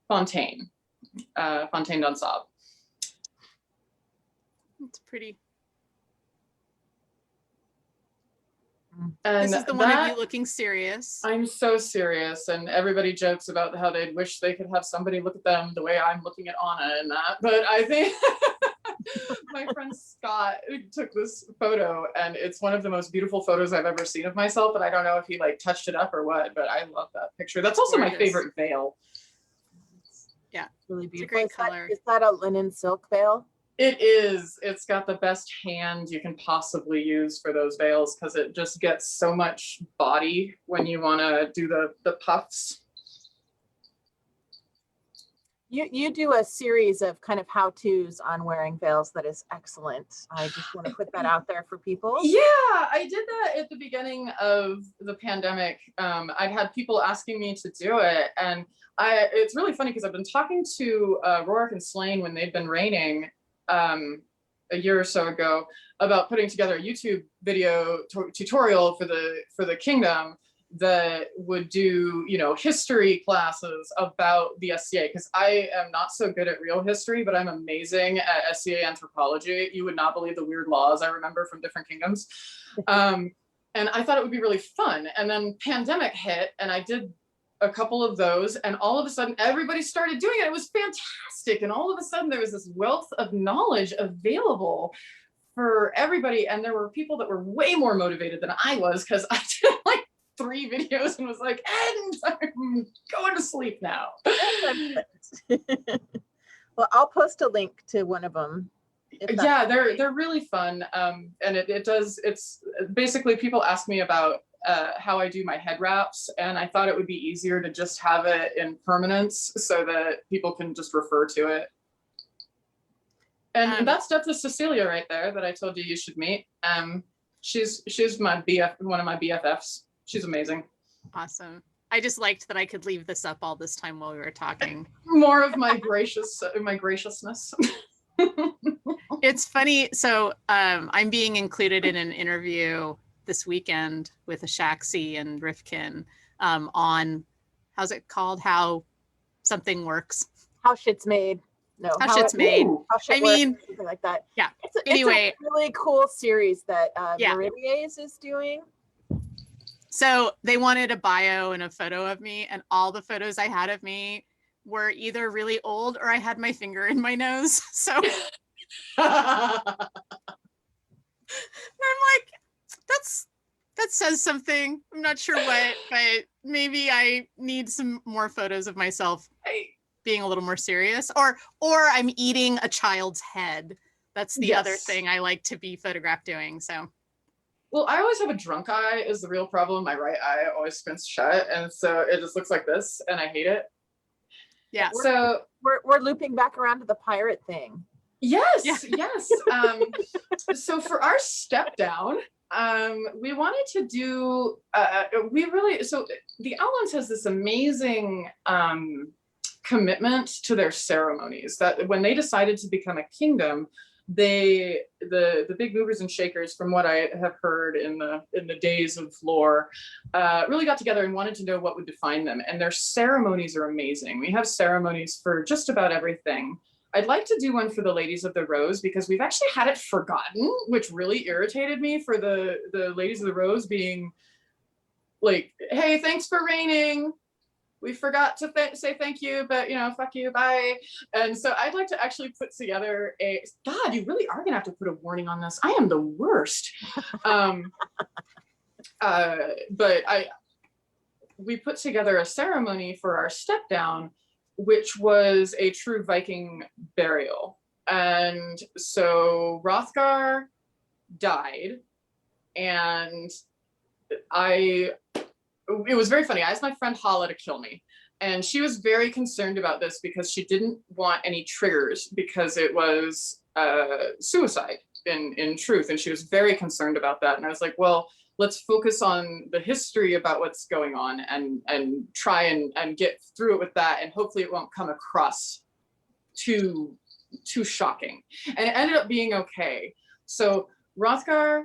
Fontaine, Fontaine-d'Ensable. It's pretty. And this is the one of you looking serious. I'm so serious, and everybody jokes about how they'd wish they could have somebody look at them the way I'm looking at Anna and that. But I think my friend Scott took this photo, and it's one of the most beautiful photos I've ever seen of myself. And I don't know if he like touched it up or what, but I love that picture. That's also my favorite veil. Yeah, really beautiful. It's a great color. Is that a linen silk veil? It is. It's got the best hand you can possibly use for those veils because it just gets so much body when you want to do the puffs. You do a series of kind of how-tos on wearing veils that is excellent. I just want to put that out there for people. Yeah, I did that at the beginning of the pandemic. I'd had people asking me to do it, and it's really funny because I've been talking to Rourke and Slane when they've been reigning a year or so ago about putting together a YouTube video tutorial for the kingdom that would do, history classes about the SCA, because I am not so good at real history, but I'm amazing at SCA anthropology. You would not believe the weird laws I remember from different kingdoms. And I thought it would be really fun. And then pandemic hit, and I did a couple of those, and all of a sudden everybody started doing it. It was fantastic. And all of a sudden there was this wealth of knowledge available for everybody. And there were people that were way more motivated than I was, because I did like 3 videos and was like, and I'm going to sleep now. Well, I'll post a link to one of them. Yeah, they're really fun. And it's basically, people ask me about how I do my head wraps, and I thought it would be easier to just have it in permanence so that people can just refer to it. And that's Duchess Cecilia right there that I told you should meet. She's my one of my BFFs. She's amazing. Awesome. I just liked that I could leave this up all this time while we were talking. More of my graciousness. It's funny. So I'm being included in an interview this weekend with Ashaxi and Rifkin on, how's it called? How something works. How shit's made. No, how shit's made. How shit works, something like that. Yeah. Anyway, it's a really cool series that Meridies is doing. So they wanted a bio and a photo of me, and all the photos I had of me were either really old or I had my finger in my nose. So I'm like, that says something. I'm not sure what, but maybe I need some more photos of myself being a little more serious, or I'm eating a child's head. That's the other thing I like to be photographed doing. So Well, I always have a drunk eye is the real problem. My right eye always squints shut. And so it just looks like this and I hate it. Yeah. So we're looping back around to the pirate thing. yes. So for our step down, we wanted to do, so the Outlands has this amazing commitment to their ceremonies that when they decided to become a kingdom, the big movers and shakers, from what I have heard in the days of lore, really got together and wanted to know what would define them. And their ceremonies are amazing. We have ceremonies for just about everything. I'd like to do one for the Ladies of the Rose because we've actually had it forgotten, which really irritated me, for the Ladies of the Rose being like, hey, thanks for reigning. We forgot to say thank you, but fuck you, bye. And so I'd like to actually put together God, you really are gonna have to put a warning on this. I am the worst. But we put together a ceremony for our step down, which was a true Viking burial. And so Hrothgar died, and it was very funny. I asked my friend Hala to kill me, and she was very concerned about this because she didn't want any triggers because it was suicide in truth, and she was very concerned about that. And I was like, well, let's focus on the history about what's going on and try and get through it with that, and hopefully it won't come across too shocking. And it ended up being okay. So Hrothgar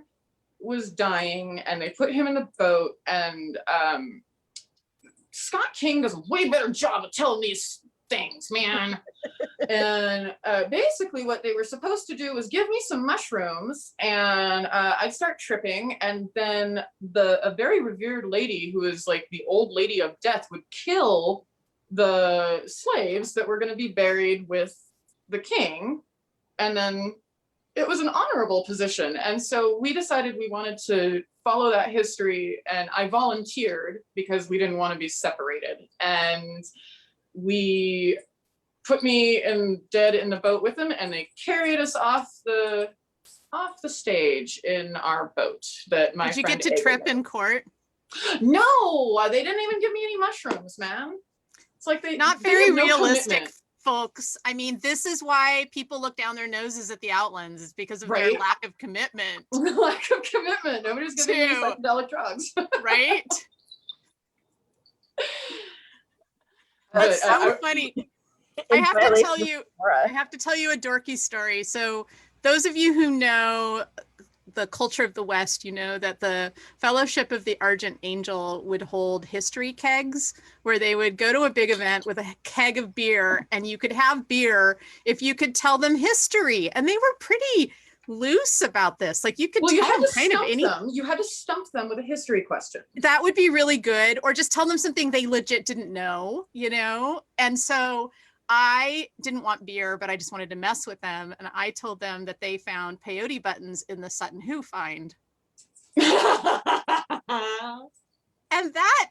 was dying, and they put him in the boat, and Scott King does a way better job of telling these things, man. And basically what they were supposed to do was give me some mushrooms, and I'd start tripping, and then a very revered lady who is like the old lady of death would kill the slaves that were going to be buried with the king, and then it was an honorable position. And so we decided we wanted to follow that history, and I volunteered because we didn't want to be separated. And we put me dead in the boat with them, and they carried us off the stage in our boat that my Did you friend get to trip Abel in court? No, they didn't even give me any mushrooms, man. It's like Not they very have no realistic, commitment. folks. I mean, this is why people look down their noses at the Outlands, is because of their Right. lack of commitment. Lack of commitment. Nobody's giving me psychedelic drugs. Right? But, That's so funny. I In have to violation tell of you, Torah. I have to tell you a dorky story. So those of you who know the culture of the West, you know that the Fellowship of the Argent Angel would hold history kegs where they would go to a big event with a keg of beer, and you could have beer if you could tell them history. And they were pretty loose about this. Like you could well, you tell had them to kind of stump any. them. You had to stump them with a history question. That would be really good, or just tell them something they legit didn't know, And so I didn't want beer, but I just wanted to mess with them. And I told them that they found peyote buttons in the Sutton Hoo find. And that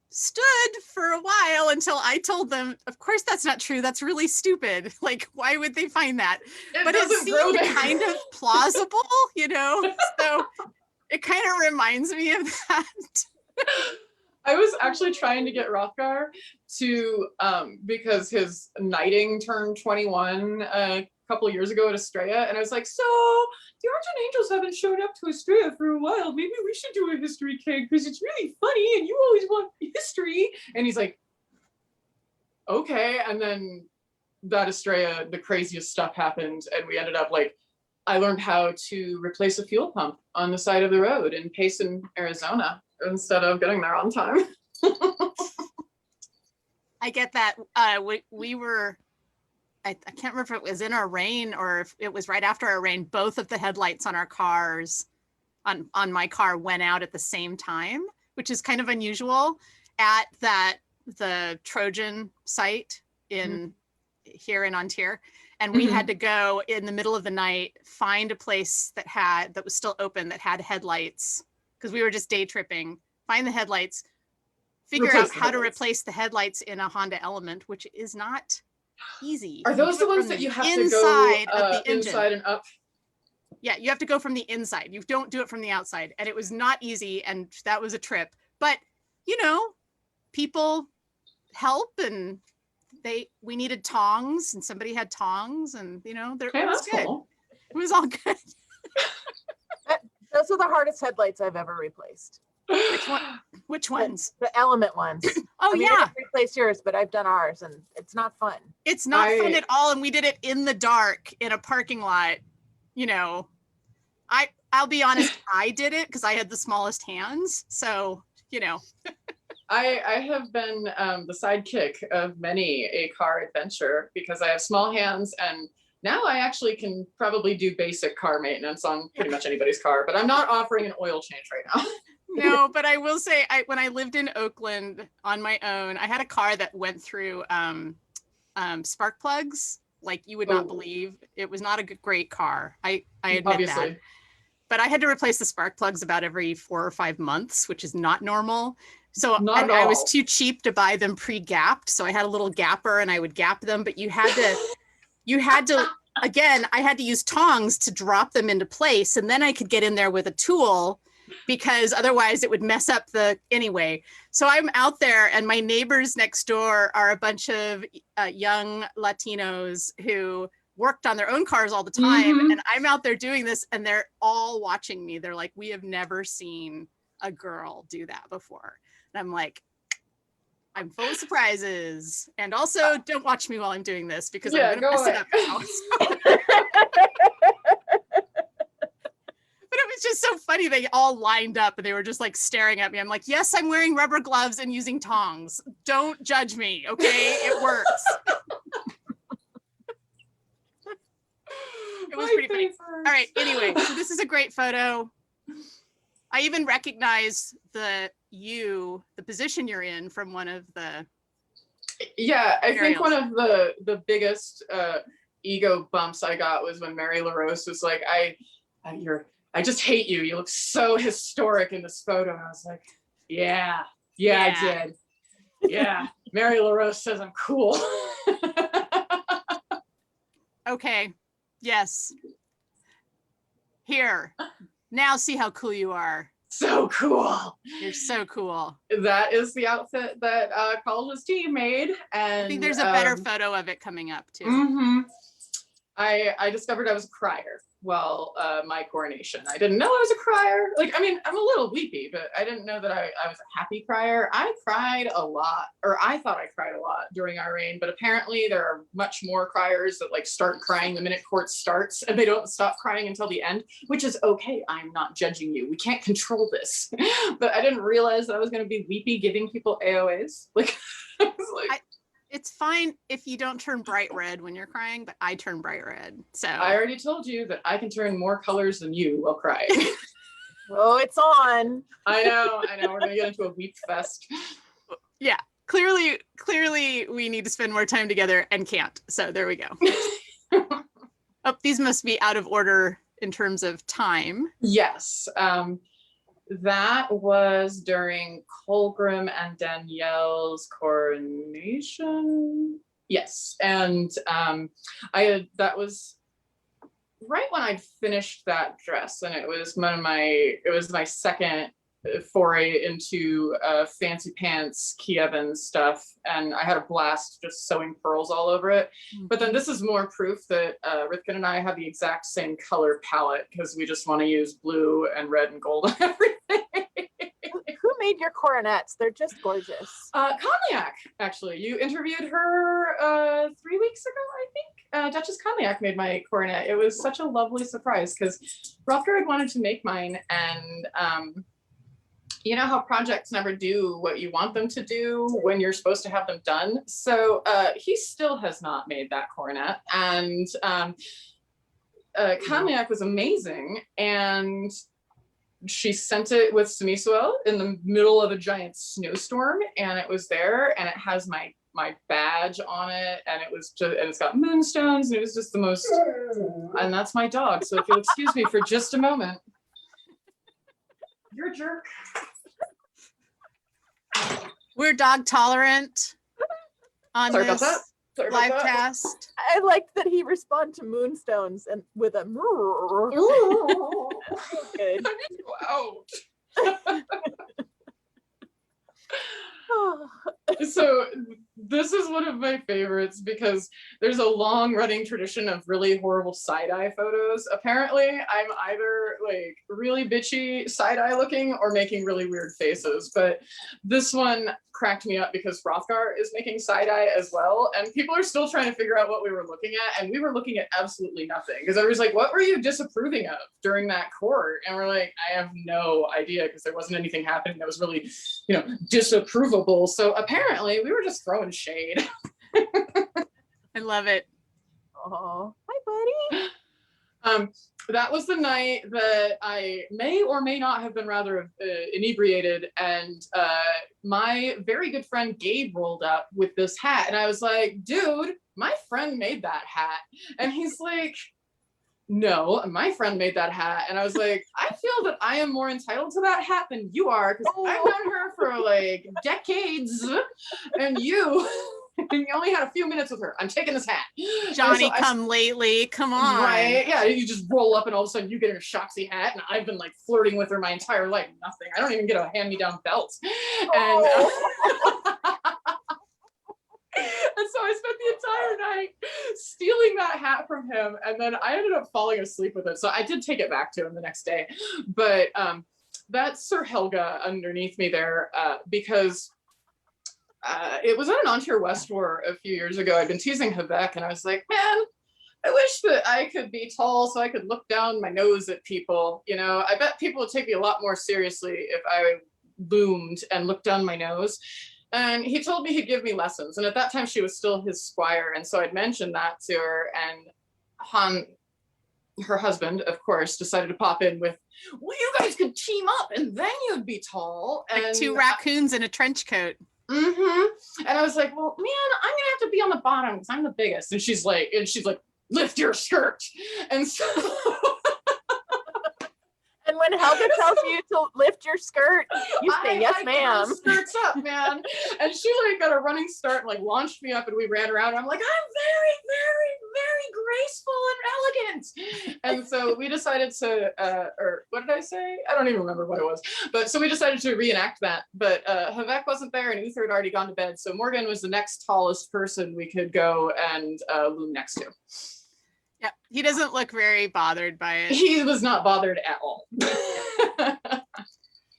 stood for a while until I told them, of course, that's not true. That's really stupid. Like, why would they find that? But it seemed kind of plausible, So it kind of reminds me of that. I was actually trying to get Hrothgar to, because his knighting turned 21 a couple of years ago at Estrella, and I was like, so the Argent Angels haven't shown up to Estrella for a while. Maybe we should do a history keg because it's really funny and you always want history. And he's like, okay. And then that Estrella, the craziest stuff happened, and we ended up like, I learned how to replace a fuel pump on the side of the road in Payson, Arizona, instead of getting there on time. I get that. We were, I can't remember if it was in our rain or if it was right after our rain, both of the headlights on our cars, on my car, went out at the same time, which is kind of unusual at the Trojan site here in Ontario. And we had to go in the middle of the night, find a place that was still open, that had headlights, because we were just day tripping, find the headlights, figure out how to replace the headlights in a Honda Element, which is not easy. Are those the ones that you have to go inside and up? Yeah, you have to go from the inside. You don't do it from the outside. And it was not easy. And that was a trip. But, you know, people help, and we needed tongs, and somebody had tongs, and, you know, it was good. Cool. It was all good. Those are the hardest headlights I've ever replaced. Which ones? The Element ones. Oh, I mean, I didn't replace yours, but I've done ours, and it's not fun. It's not fun at all. And we did it in the dark in a parking lot. You know, I'll be honest, I did it because I had the smallest hands. So, you know. I have been the sidekick of many a car adventure because I have small hands, and now I actually can probably do basic car maintenance on pretty much anybody's car, but I'm not offering an oil change right now. No, but I will say, when I lived in Oakland on my own, I had a car that went through spark plugs. Like, you would not believe. It was not a great car. I admit Obviously. That. But I had to replace the spark plugs about every 4 or 5 months, which is not normal. So I was too cheap to buy them pre-gapped. So I had a little gapper and I would gap them, but you had to, again, I had to use tongs to drop them into place. And then I could get in there with a tool, because otherwise it would mess up anyway. So I'm out there, and my neighbors next door are a bunch of young Latinos who worked on their own cars all the time. Mm-hmm. And I'm out there doing this, and they're all watching me. They're like, we have never seen a girl do that before. And I'm like, I'm full of surprises. And also, don't watch me while I'm doing this, because I'm going to mess it up now. But it was just so funny. They all lined up and they were just like staring at me. I'm like, yes, I'm wearing rubber gloves and using tongs. Don't judge me, okay? It works. It was pretty funny. All right, anyway, so this is a great photo. I even recognize the position you're in from one of the I think one of the biggest ego bumps I got was when Mary LaRose was like, I just hate you. You look so historic in this photo. And I was like, yeah, I did. Yeah, Mary LaRose says I'm cool. Okay, yes. Here, now see how cool you are. So cool. You're so cool. That is the outfit that College's team made. And I think there's a better photo of it coming up too. Mm-hmm. I discovered I was a crier while my coronation. I didn't know I was a crier. Like, I mean, I'm a little weepy, but I didn't know that I was a happy crier. I cried a lot, or I thought I cried a lot during our reign, but apparently there are much more criers that like start crying the minute court starts, and they don't stop crying until the end, which is okay. I'm not judging you. We can't control this. But I didn't realize that I was going to be weepy giving people AOAs. Like, I was like, it's fine if you don't turn bright red when you're crying, but I turn bright red. So I already told you that I can turn more colors than you while crying. Oh, it's on. I know. We're gonna get into a weep fest. Yeah, clearly we need to spend more time together and can't. So there we go. Oh, these must be out of order in terms of time. Yes. That was during Colgrim and Danielle's coronation. Yes, and that was right when I'd finished that dress, and it was my second foray into fancy pants Key Evans stuff, and I had a blast just sewing pearls all over it. Mm-hmm. But then this is more proof that Rithkin and I have the exact same color palette, because we just want to use blue and red and gold on everything. Who made your coronets? They're just gorgeous. Cognac, actually. You interviewed her 3 weeks ago, I think. Duchess Cognac made my coronet. It was such a lovely surprise, because Hrothgar had wanted to make mine, and you know how projects never do what you want them to do when you're supposed to have them done. So he still has not made that coronet. And Cognac was amazing. And she sent it with Samiswell in the middle of a giant snowstorm. And it was there, and it has my badge on it. And it's got moonstones. And it was just the most, and that's my dog. So if you'll excuse me for just a moment. You're a jerk. We're dog tolerant on this live cast. I liked that he responded to Moonstones and with a good. I need to go out. So this is one of my favorites because there's a long running tradition of really horrible side-eye photos. Apparently, I'm either like really bitchy side-eye looking or making really weird faces. But this one cracked me up because Hrothgar is making side-eye as well. And people are still trying to figure out what we were looking at. And we were looking at absolutely nothing. Because I was like, what were you disapproving of during that court? And we're like, I have no idea because there wasn't anything happening that was really, disapprovable. So apparently we were just throwing shade. I love it. Oh, hi, buddy. That was the night that I may or may not have been rather inebriated, and my very good friend Gabe rolled up with this hat, and I was like, dude, my friend made that hat. And he's like, no, my friend made that hat. And I was like, I feel that I am more entitled to that hat than you are, because I've known her for like decades, and you only had a few minutes with her. I'm taking this hat. Johnny come lately. Come on. Right. Yeah, you just roll up and all of a sudden you get a Shoxy hat, and I've been like flirting with her my entire life. Nothing. I don't even get a hand-me-down belt. And and so I spent the entire night stealing that hat from him, and then I ended up falling asleep with it. So I did take it back to him the next day. But that's Sir Helga underneath me there, because it was at an Ontario West War a few years ago. I'd been teasing Havek, and I was like, man, I wish that I could be tall so I could look down my nose at people. I bet people would take me a lot more seriously if I loomed and looked down my nose. And he told me he'd give me lessons. And at that time, she was still his squire. And so I'd mentioned that to her. And Han, her husband, of course, decided to pop in with, well, you guys could team up and then you'd be tall. Like and two raccoons in a trench coat. Mm-hmm. And I was like, well, man, I'm gonna have to be on the bottom because I'm the biggest. And she's like, lift your skirt. And so And when Helga tells you to lift your skirt, you say, yes, ma'am. Skirts up, man. And she like got a running start and like launched me up, and we ran around. And I'm like, I'm very, very, very graceful and elegant. And so we decided to, or what did I say? I don't even remember what it was. But so we decided to reenact that. But Havek wasn't there, and Uther had already gone to bed. So Morgan was the next tallest person we could go and loom next to. Yeah, he doesn't look very bothered by it. He was not bothered at all.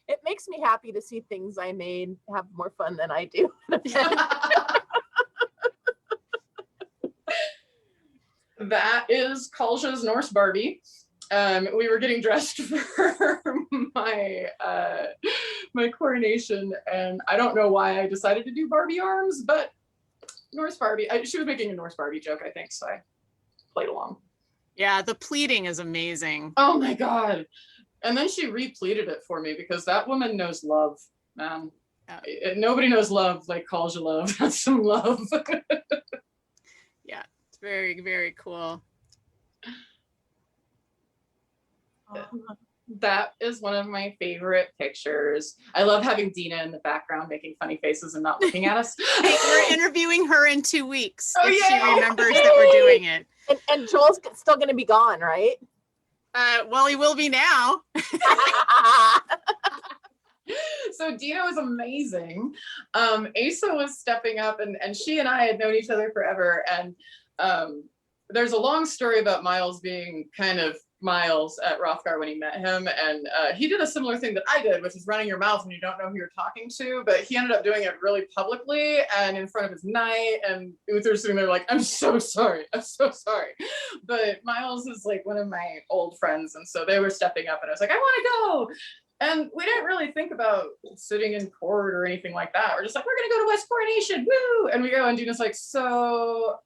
It makes me happy to see things I made have more fun than I do. That is Kalja's Norse Barbie. We were getting dressed for my my coronation, and I don't know why I decided to do Barbie arms, but Norse Barbie. She was making a Norse Barbie joke, I think, so I played along. Yeah, the pleating is amazing. Oh my god! And then she repleated it for me because that woman knows love, man. Yeah. Nobody knows love like Kalja love. That's some love. Yeah, it's very, very cool. That is one of my favorite pictures. I love having Dina in the background making funny faces and not looking at us. Hey, we're interviewing her in 2 weeks if yay! she remembers that we're doing it. And Joel's still going to be gone, right? Well, he will be now. So Dina was amazing. Asa was stepping up, and she and I had known each other forever. And there's a long story about Miles being kind of Miles at Hrothgar when he met him, and he did a similar thing that I did, which is running your mouth when you don't know who you're talking to, but he ended up doing it really publicly and in front of his knight, and Uther's sitting there like, I'm so sorry, but Miles is like one of my old friends, and so they were stepping up, and I was like, I want to go. And we didn't really think about sitting in court or anything like that. We're just like, we're gonna go to West Coronation, woo! And we go, and Dina's like, so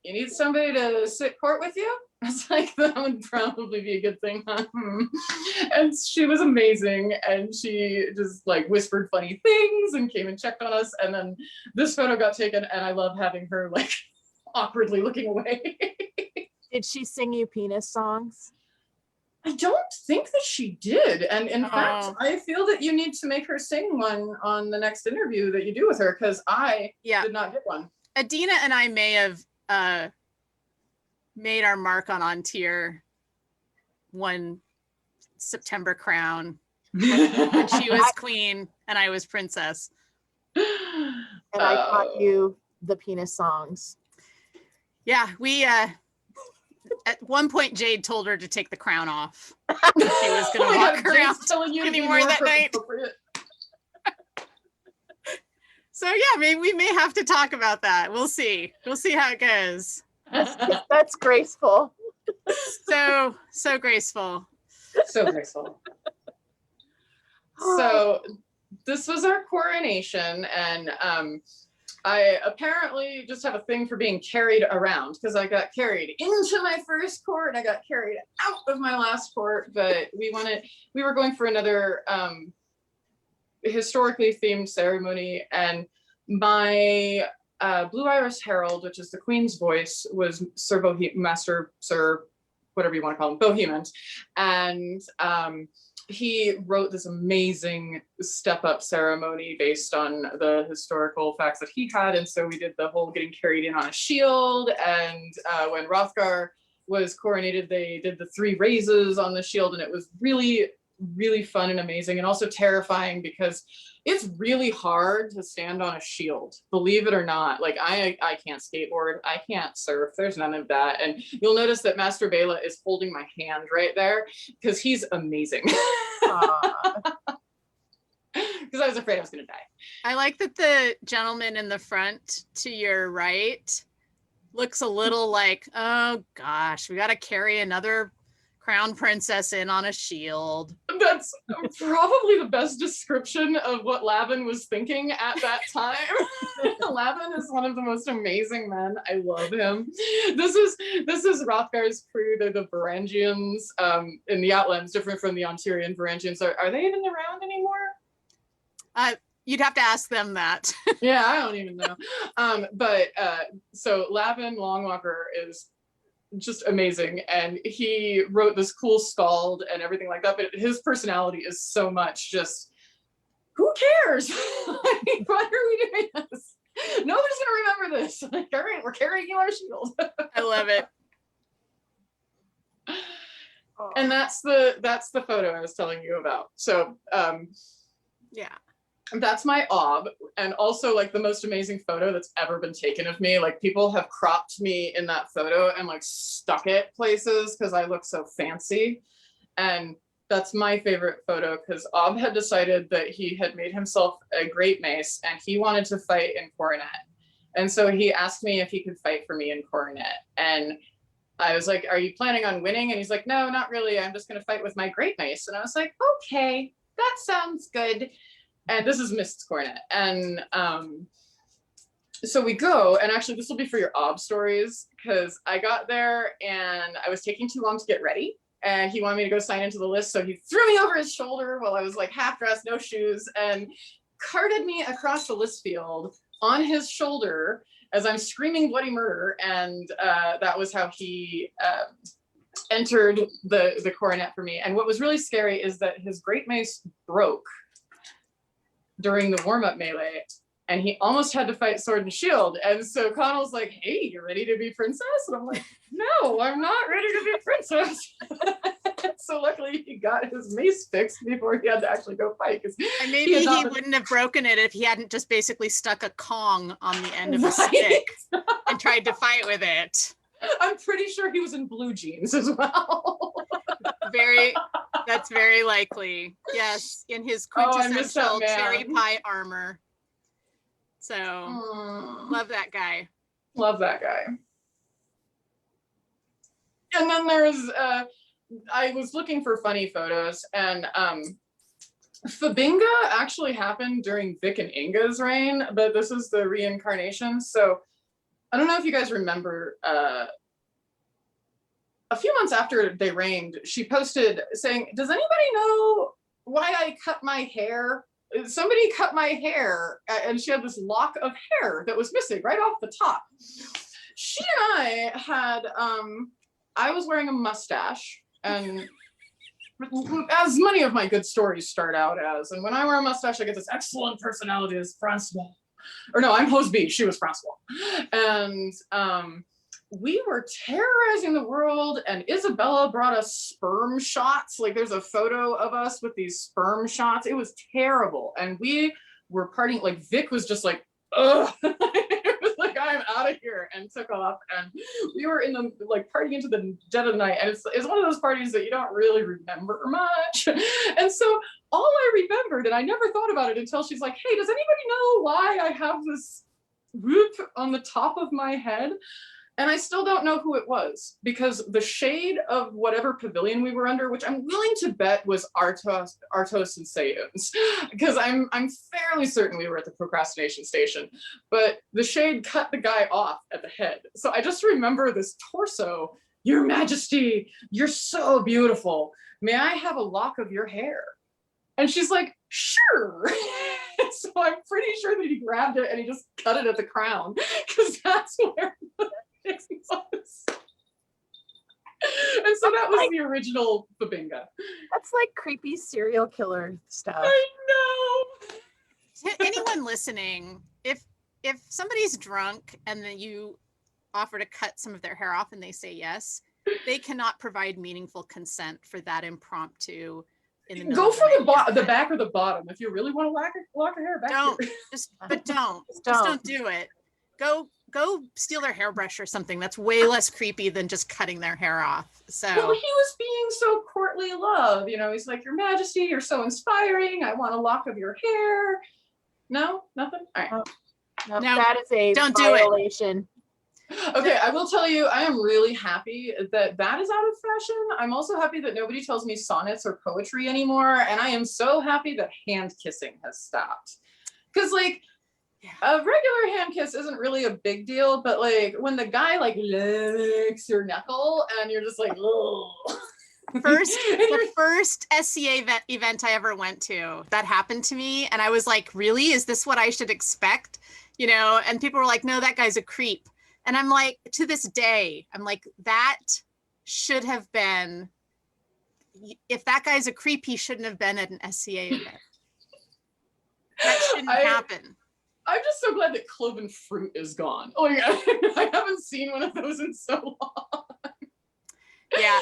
you need somebody to sit court with you? I was like, that would probably be a good thing. And she was amazing. And she just like whispered funny things and came and checked on us. And then this photo got taken, and I love having her like awkwardly looking away. Did she sing you penis songs? I don't think that she did. And in fact, I feel that you need to make her sing one on the next interview that you do with her, because I did not get one. Adina and I may have made our mark on Tier one September crown. And she was queen and I was princess. And I taught you the penis songs. Yeah, we at one point Jade told her to take the crown off. She was gonna walk around telling you anymore that night. So yeah, maybe we may have to talk about that. We'll see. We'll see how it goes. That's graceful. So graceful. So graceful. So this was our coronation, and I apparently just have a thing for being carried around, because I got carried into my first court, I got carried out of my last court, but we were going for another historically themed ceremony, and my Blue Iris Herald, which is the Queen's voice, was Master Sir, whatever you want to call him, Bohemond, and he wrote this amazing step-up ceremony based on the historical facts that he had, and so we did the whole getting carried in on a shield, and when Hrothgar was coronated, they did the 3 raises on the shield, and it was really, really fun and amazing, and also terrifying, because it's really hard to stand on a shield, believe it or not. Like I can't skateboard, I can't surf, there's none of that. And you'll notice that Master Bela is holding my hand right there, because he's amazing. Because I was afraid I was gonna die. I like that the gentleman in the front to your right looks a little like, oh gosh, we got to carry another crown princess in on a shield. That's probably the best description of what Lavin was thinking at that time. Lavin is one of the most amazing men. I love him. This is Hrothgar's crew. They're the Varangians in the Outlands, different from the Ontarian Varangians. Are they even around anymore? You'd have to ask them that. Yeah, I don't even know. So Lavin Longwalker is just amazing, and he wrote this cool scald and everything like that, but his personality is so much just, who cares? Like, why are we doing this? Nobody's gonna remember this. Like, all right, we're carrying you on a shield. I love it. And that's the photo I was telling you about. So yeah, that's my ob, and also like the most amazing photo that's ever been taken of me. Like, people have cropped me in that photo and like stuck it places because I look so fancy. And that's my favorite photo, because Ob had decided that he had made himself a great mace and he wanted to fight in Coronet. And so he asked me if he could fight for me in Coronet. And I was like, are you planning on winning? And he's like, no, not really. I'm just going to fight with my great mace. And I was like, okay, that sounds good. And this is Mist's Coronet. And so we go, and actually this will be for your Ob stories, because I got there and I was taking too long to get ready. And he wanted me to go sign into the list. So he threw me over his shoulder while I was like half dressed, no shoes, and carted me across the list field on his shoulder as I'm screaming bloody murder. And that was how he entered the Coronet for me. And what was really scary is that his great mace broke during the warm-up melee, and he almost had to fight sword and shield. And so Connell's like, hey, you ready to be princess? And I'm like, no, I'm not ready to be princess. So luckily he got his mace fixed before he had to actually go fight. And maybe he wouldn't have broken it if he hadn't just basically stuck a Kong on the end of a stick and tried to fight with it. I'm pretty sure he was in blue jeans as well. That's very likely. Yes, in his quintessential cherry pie armor. So love that guy. Love that guy. And then there's I was looking for funny photos, and Fabinga actually happened during Vic and Inga's reign, but this is the reincarnation. So I don't know if you guys remember, a few months after they reigned, she posted saying, does anybody know why I cut my hair? Somebody cut my hair. And she had this lock of hair that was missing right off the top. She and I had, I was wearing a mustache, and as many of my good stories start out as, and when I wear a mustache, I get this excellent personality as Francois. Or no, I'm Hose B, she was Francois. And we were terrorizing the world, and Isabella brought us sperm shots. Like there's a photo of us with these sperm shots. It was terrible. And we were partying, like Vic was just like, ugh. It was like, I'm out of here, and took off. And we were in the like partying into the dead of the night. And it's one of those parties that you don't really remember much. And so all I remembered, and I never thought about it until she's like, hey, does anybody know why I have this whoop on the top of my head? And I still don't know who it was, because the shade of whatever pavilion we were under, which I'm willing to bet was Artos and Sayans, because I'm fairly certain we were at the procrastination station, but the shade cut the guy off at the head. So I just remember this torso, Your Majesty, you're so beautiful. May I have a lock of your hair? And she's like, sure. So I'm pretty sure that he grabbed it and he just cut it at the crown, because that's where it was. And so that was the original Babinga. That's like creepy serial killer stuff. I know. To anyone listening, if somebody's drunk and then you offer to cut some of their hair off and they say yes, they cannot provide meaningful consent for that impromptu. In the middle Go of for night. the back or the bottom if you really want to lock your hair back. Don't Here. just don't do it. Go steal their hairbrush or something. That's way less creepy than just cutting their hair off. So Well, he was being so courtly love. You know, he's like, Your Majesty, you're so inspiring. I want a lock of your hair. No, nothing. All right. No, No, that is a don't do it. violation. Okay, I will tell you, I am really happy that that is out of fashion. I'm also happy that nobody tells me sonnets or poetry anymore. And I am so happy that hand kissing has stopped. Because like, a regular hand kiss isn't really a big deal, but like when the guy like licks your knuckle and you're just like, oh. the first SCA event I ever went to, that happened to me. And I was like, really? Is this what I should expect? You know, and people were like, no, that guy's a creep. And I'm like, to this day, I'm like, that should have been, if that guy's a creep, he shouldn't have been at an SCA event. That shouldn't happen. I'm just so glad that cloven fruit is gone. Oh yeah, I haven't seen one of those in so long. Yeah,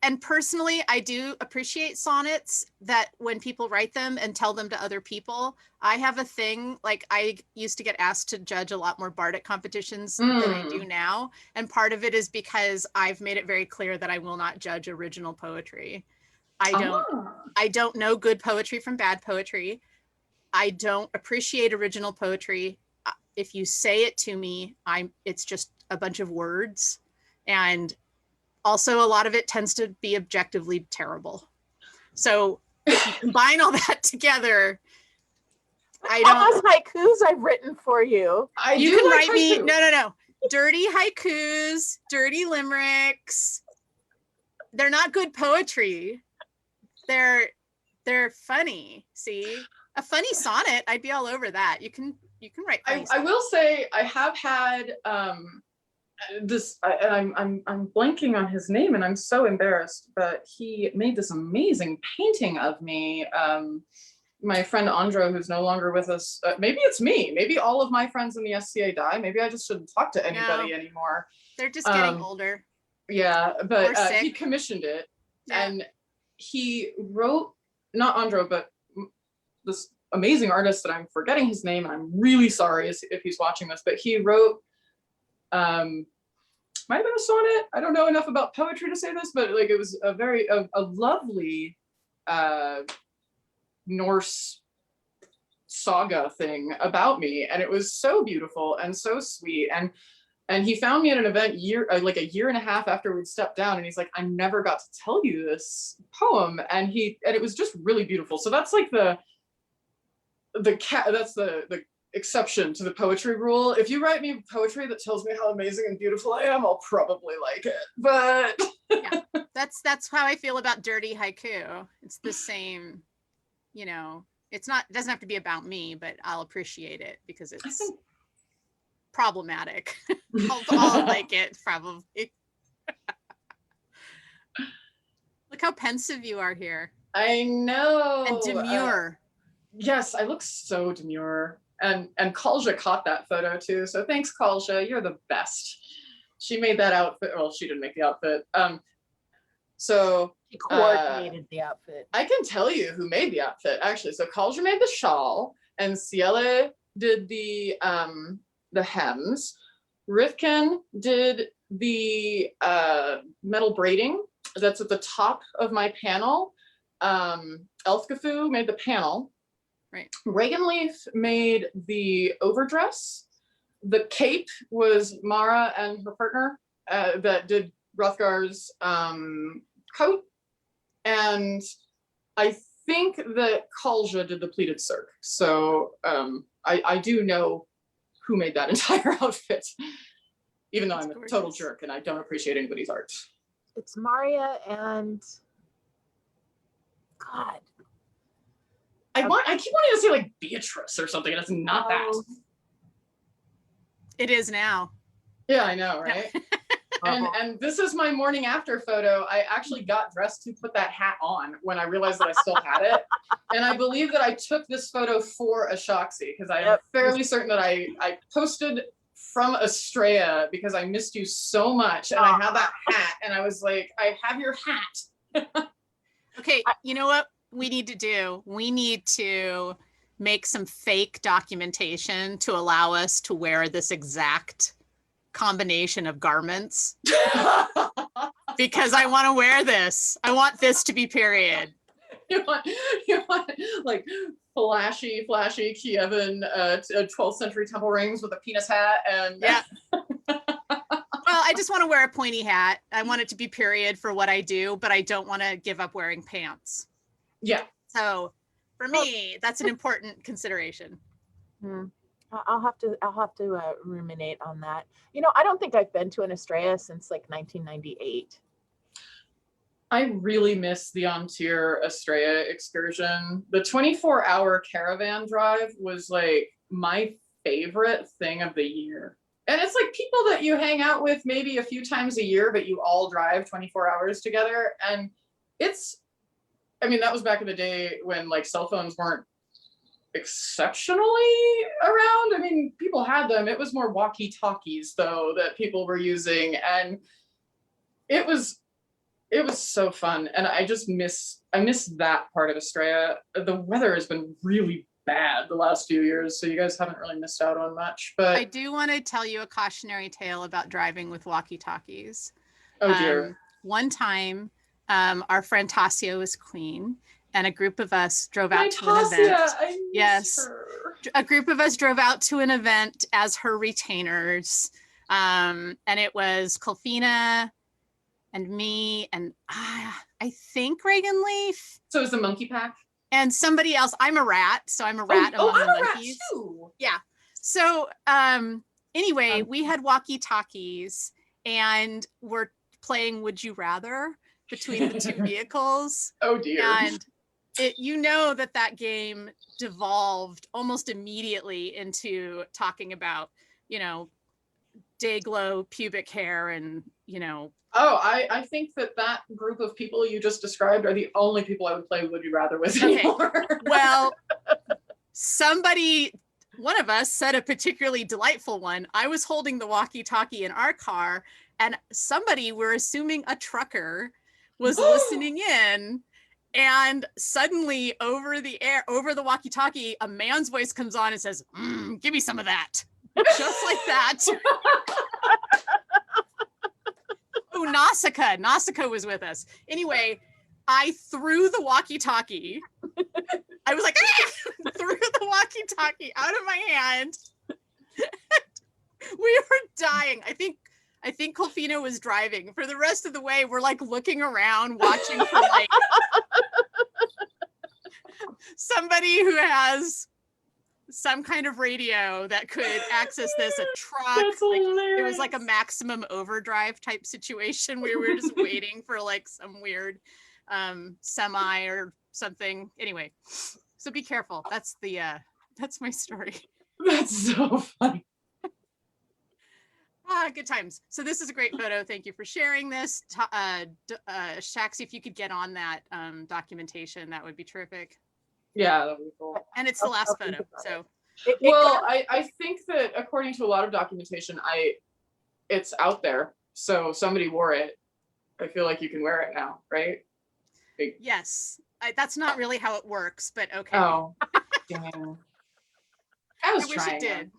and personally, I do appreciate sonnets that when people write them and tell them to other people. I have a thing, like I used to get asked to judge a lot more bardic competitions than I do now. And part of it is because I've made it very clear that I will not judge original poetry. I don't know good poetry from bad poetry. I don't appreciate original poetry. If you say it to me, it's just a bunch of words. And also a lot of it tends to be objectively terrible. So if you combine all that together, All those haikus I've written for you. You can write me, no. Dirty haikus, dirty limericks. They're not good poetry. They're funny. See? A funny sonnet, I'd be all over that. You can write funny I will say I have had this, and I'm blanking on his name, and I'm so embarrassed, but he made this amazing painting of me. My friend Andro, who's no longer with us, maybe it's me. Maybe all of my friends in the SCA die. Maybe I just shouldn't talk to anybody anymore. They're just getting older. Yeah, but he commissioned it, and he wrote, not Andro, but this amazing artist that I'm forgetting his name, and I'm really sorry if he's watching this, but he wrote, might have been a sonnet. I don't know enough about poetry to say this, but like it was a lovely Norse saga thing about me, and it was so beautiful and so sweet. And he found me at an event like a year and a half after we'd stepped down, and he's like, I never got to tell you this poem, and it was just really beautiful. So that's like that's the exception to the poetry rule. If you write me poetry that tells me how amazing and beautiful I am, I'll probably like it. But yeah, that's how I feel about dirty haiku. It's the same, you know. It doesn't have to be about me, but I'll appreciate it because it's problematic. I'll like it probably. Look how pensive you are here. I know. And demure. Yes, I look so demure. And Kalja caught that photo too. So thanks, Kalja. You're the best. she made that outfit. Well, she didn't make the outfit. So She coordinated the outfit. I can tell you who made the outfit actually. So Kalja made the shawl, and Ciele did the hems. Rifkin did the metal braiding that's at the top of my panel. Elfgafu made the panel. Right. Reagan Leaf made the overdress. The cape was Mara and her partner that did Hrothgar's coat. And I think that Kalja did the pleated cirque. So I do know who made that entire outfit, even though I'm a total jerk and I don't appreciate anybody's art. It's Maria and God. I keep wanting to say like Beatrice or something, and it's not that. It is now. Yeah, I know, right? And this is my morning after photo. I actually got dressed to put that hat on when I realized that I still had it. And I believe that I took this photo for Ashoxy because I'm fairly certain that I posted from Estrella because I missed you so much. And I had that hat and I was like, I have your hat. Okay, you know what we need to do? We need to make some fake documentation to allow us to wear this exact combination of garments because I want to wear this. I want this to be period. You want like flashy Kievan 12th century temple rings with a penis hat and yeah. Well, I just want to wear a pointy hat. I want it to be period for what I do, but I don't want to give up wearing pants. Yeah. So for me, that's an important consideration. I'll have to ruminate on that. You know, I don't think I've been to an Estrella since like 1998. I really miss the Antir Estrella excursion. The 24-hour caravan drive was like my favorite thing of the year. And it's like people that you hang out with maybe a few times a year, but you all drive 24 hours together. And that was back in the day when like cell phones weren't exceptionally around. I mean, people had them. It was more walkie-talkies though that people were using. And it was so fun. And I miss that part of Estrella. The weather has been really bad the last few years, so you guys haven't really missed out on much. But I do want to tell you a cautionary tale about driving with walkie-talkies. Oh dear. One time, our friend Tasia was queen, and a group of us drove out to an event. Yes, a group of us drove out to an event as her retainers, and it was Colfina and me and I think Reagan Leaf. So it was the monkey pack. And somebody else. I'm a rat, so I'm a rat among the monkeys. Rat too. Yeah. So anyway, we had walkie-talkies and we're playing Would You Rather between the two vehicles. Oh dear. And that game devolved almost immediately into talking about, day glow, pubic hair, and Oh, I think that group of people you just described are the only people I would play Would You Rather with anymore. Well, one of us said a particularly delightful one. I was holding the walkie-talkie in our car, and somebody, we're assuming a trucker, was listening in, and suddenly over the walkie-talkie, a man's voice comes on and says, give me some of that. Just like that. Oh, Nausicaa was with us. Anyway, I threw the walkie-talkie. I was like, threw the walkie-talkie out of my hand. We were dying. I think Colfina was driving. For the rest of the way, we're like looking around, watching for like somebody who has some kind of radio that could access this, a truck. That's hilarious. It was like a maximum overdrive type situation where we were just waiting for like some weird semi or something. Anyway, so be careful. That's my story. That's so funny. Good times. So this is a great photo. Thank you for sharing this. Shaxi, if you could get on that documentation, that would be terrific. Yeah, that'd be cool. And it's the last photo. So I think that according to a lot of documentation, it's out there. So somebody wore it. I feel like you can wear it now, right? Yes. That's not really how it works, but okay. Oh, dang. I was I wish trying. it did.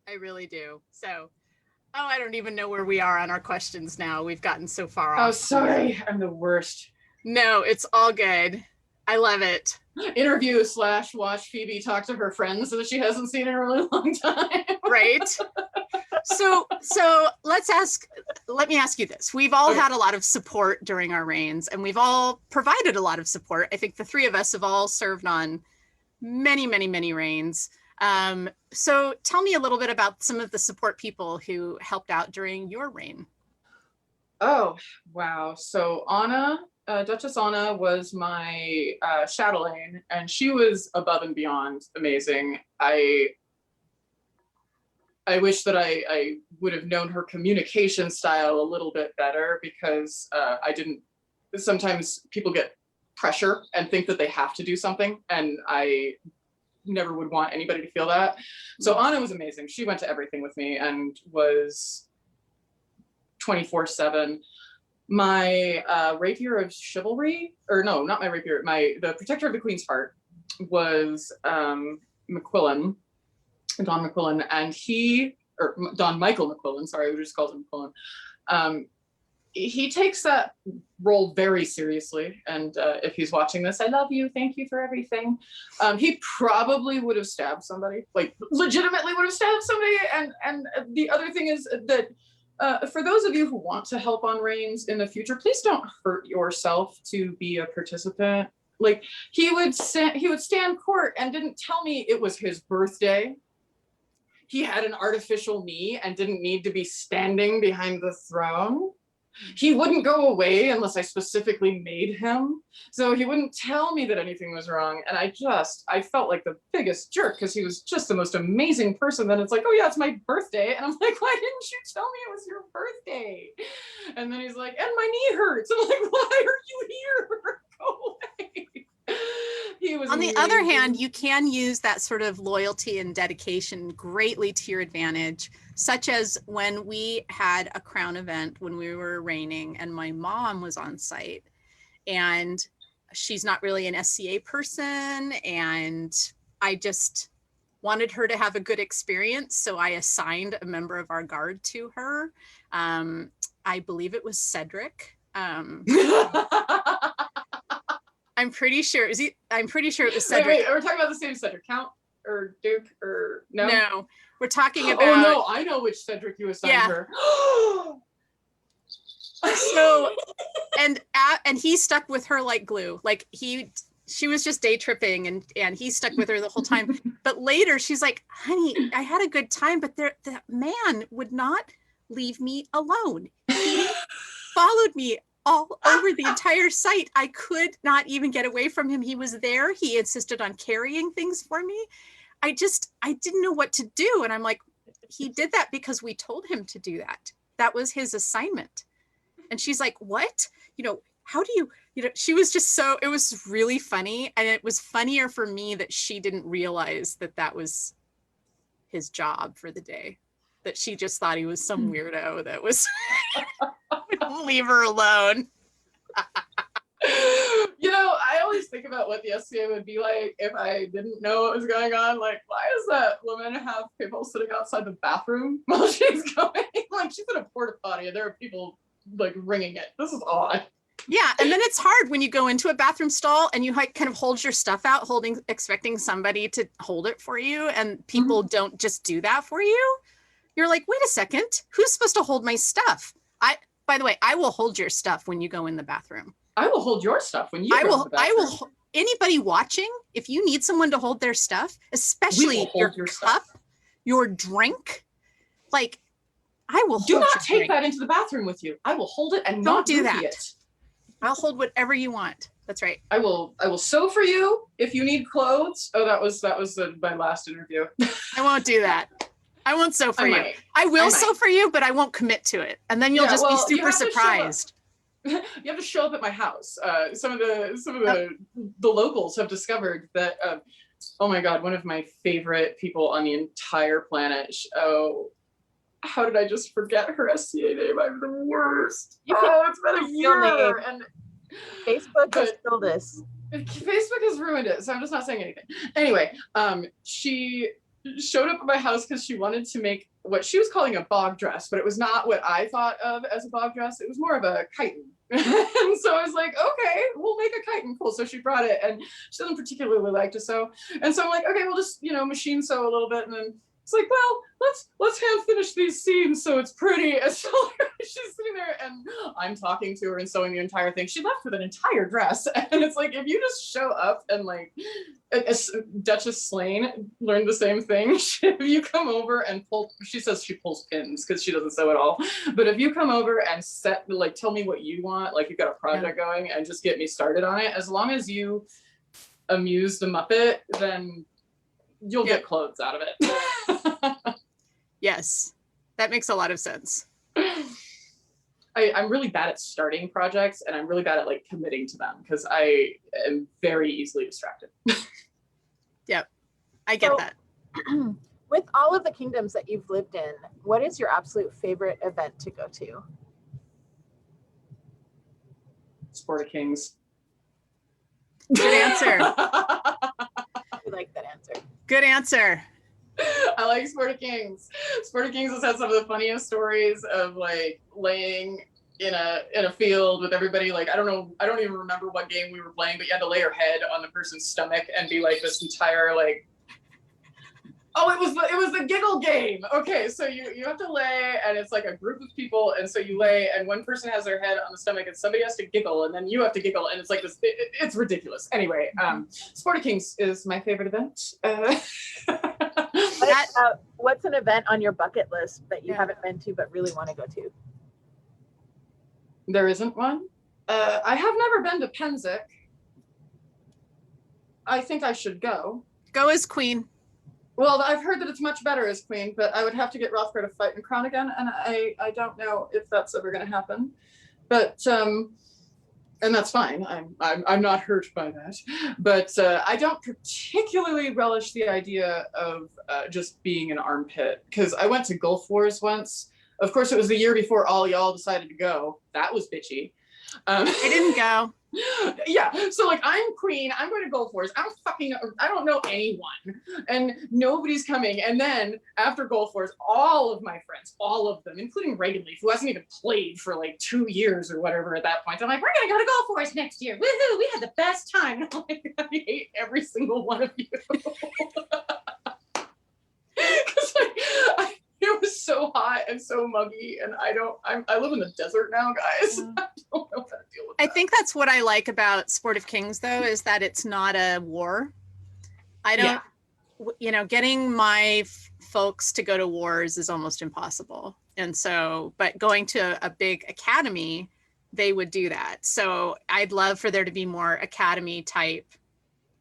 I really do. So, I don't even know where we are on our questions now. We've gotten so far off. Oh, sorry. I'm the worst. No, it's all good. I love it. Interview / watch Phoebe talk to her friends that she hasn't seen in a really long time. Right? So let me ask you this. We've all had a lot of support during our reigns, and we've all provided a lot of support. I think the three of us have all served on many, many, many reigns. So tell me a little bit about some of the support people who helped out during your reign. Oh, wow. So Anna, Duchess Anna was my chatelaine, and she was above and beyond amazing. I wish that I would have known her communication style a little bit better, because I didn't, sometimes people get pressure and think that they have to do something, and I never would want anybody to feel that. So Anna was amazing. She went to everything with me and was 24/7. My rapier of chivalry, or no, not my rapier, the protector of the Queen's heart was McQuillan, Don McQuillan, and Don Michael McQuillan, sorry, we just called him McQuillan. He takes that role very seriously, and if he's watching this, I love you, thank you for everything. He probably would have stabbed somebody, like legitimately would have stabbed somebody. And the other thing is that for those of you who want to help on reigns in the future, please don't hurt yourself to be a participant. Like, he would stand court and didn't tell me it was his birthday. He had an artificial knee and didn't need to be standing behind the throne. He wouldn't go away unless I specifically made him. So he wouldn't tell me that anything was wrong. And I felt like the biggest jerk, because he was just the most amazing person. Then it's like, oh yeah, it's my birthday. And I'm like, why didn't you tell me it was your birthday? And then he's like, and my knee hurts. I'm like, why are you here? Go away. He was On the amazing. other hand, you can use that sort of loyalty and dedication greatly to your advantage, such as when we had a crown event when we were reigning, and my mom was on site, and she's not really an SCA person, and I just wanted her to have a good experience, so I assigned a member of our guard to her. I believe it was Cedric. I'm pretty sure it was Cedric. Wait, are we talking about the same Cedric? Count or Duke or no? No, we're talking about. Oh no, I know which Cedric you assigned her. So, and he stuck with her like glue. Like she was just day tripping, and he stuck with her the whole time. But later she's like, honey, I had a good time, but that man would not leave me alone. He followed me all over the entire site. I could not even get away from him. He was there. He insisted on carrying things for me. I didn't know what to do. And I'm like, he did that because we told him to do that. That was his assignment. And she's like, what? How do you, she was just it was really funny. And it was funnier for me that she didn't realize that was his job for the day, that she just thought he was some weirdo that was leave her alone. I always think about what the SCA would be like if I didn't know what was going on. Like, why does that woman have people sitting outside the bathroom while she's going? Like, she's in a porta potty and there are people like ringing it. This is odd. Yeah, and then it's hard when you go into a bathroom stall and you like kind of hold your stuff out, expecting somebody to hold it for you, and people don't just do that for you. You're like, wait a second, who's supposed to hold my stuff? By the way, I will hold your stuff when you go in the bathroom. I will hold your stuff when you go in the bathroom. I will. Anybody watching, if you need someone to hold their stuff, especially your cup, stuff. Your drink, like, I will hold. Do not take that into the bathroom with you. I will hold it and don't not do that. It. I'll hold whatever you want. That's right. I will sew for you if you need clothes. Oh, that was my last interview. I won't do that. I won't sew for you. I will sew for you, but I won't commit to it. And then you'll be super surprised. You have to show up at my house. Some of the locals have discovered that. Oh my God, one of my favorite people on the entire planet. how did I just forget her SCA name? I'm the worst. You can It's been a use your year. name. And Facebook has but killed us. Facebook has ruined it, so I'm just not saying anything. Anyway, she showed up at my house because she wanted to make what she was calling a bog dress, but it was not what I thought of as a bog dress. It was more of a chitin. And so I was like, okay, we'll make a chitin. Cool. So she brought it, and she doesn't particularly like to sew. And so I'm like, okay, we'll just, machine sew a little bit. And then it's like, well, let's hand finish these seams so it's pretty. And so she's sitting there, and I'm talking to her and sewing the entire thing. She left with an entire dress. And it's like, if you just show up and like, Duchess Slane learned the same thing. If you come over and she says she pulls pins because she doesn't sew at all. But if you come over and tell me what you want, like you've got a project going, and just get me started on it, as long as you amuse the Muppet, then you'll get clothes out of it. Yes, that makes a lot of sense. I'm really bad at starting projects, and I'm really bad at like committing to them because I am very easily distracted. Yep, I get that. With all of the kingdoms that you've lived in, what is your absolute favorite event to go to? Sport of Kings. Good answer. I like that answer. Good answer. I like Sport of Kings. Sport of Kings has had some of the funniest stories of like laying in a field with everybody. Like, I don't even remember what game we were playing, but you had to lay your head on the person's stomach and be like this entire like, oh, it was the giggle game. Okay, so you have to lay, and it's like a group of people, and so you lay, and one person has their head on the stomach, and somebody has to giggle, and then you have to giggle, and it's like this. It's ridiculous. Anyway, Sport of Kings is my favorite event. What's an event on your bucket list that you haven't been to but really want to go to? There isn't one. I have never been to Penzik. I think I should go. Go as queen. Well, I've heard that it's much better as queen, but I would have to get Hrothgar to fight in Crown again, and I don't know if that's ever going to happen. But and that's fine. I'm not hurt by that. But I don't particularly relish the idea of just being an armpit, because I went to Gulf Wars once. Of course, it was the year before all y'all decided to go. That was bitchy. I didn't go. Yeah, so like I'm queen, I'm going to Gulf Wars. I don't know anyone, and nobody's coming. And then after Gulf Wars, all of my friends, all of them, including Reagan Leaf, who hasn't even played for like 2 years or whatever at that point, I'm like, we're going to go to Gulf Wars next year. Woohoo! We had the best time. And I'm like, I hate every single one of you. Because like, it was so hot and so muggy, and I live in the desert now, guys. I don't know how to deal with that. I think that's what I like about Sport of Kings, though, is that it's not a war. I don't, getting my folks to go to wars is almost impossible. And so, but going to a big academy, they would do that. So I'd love for there to be more academy type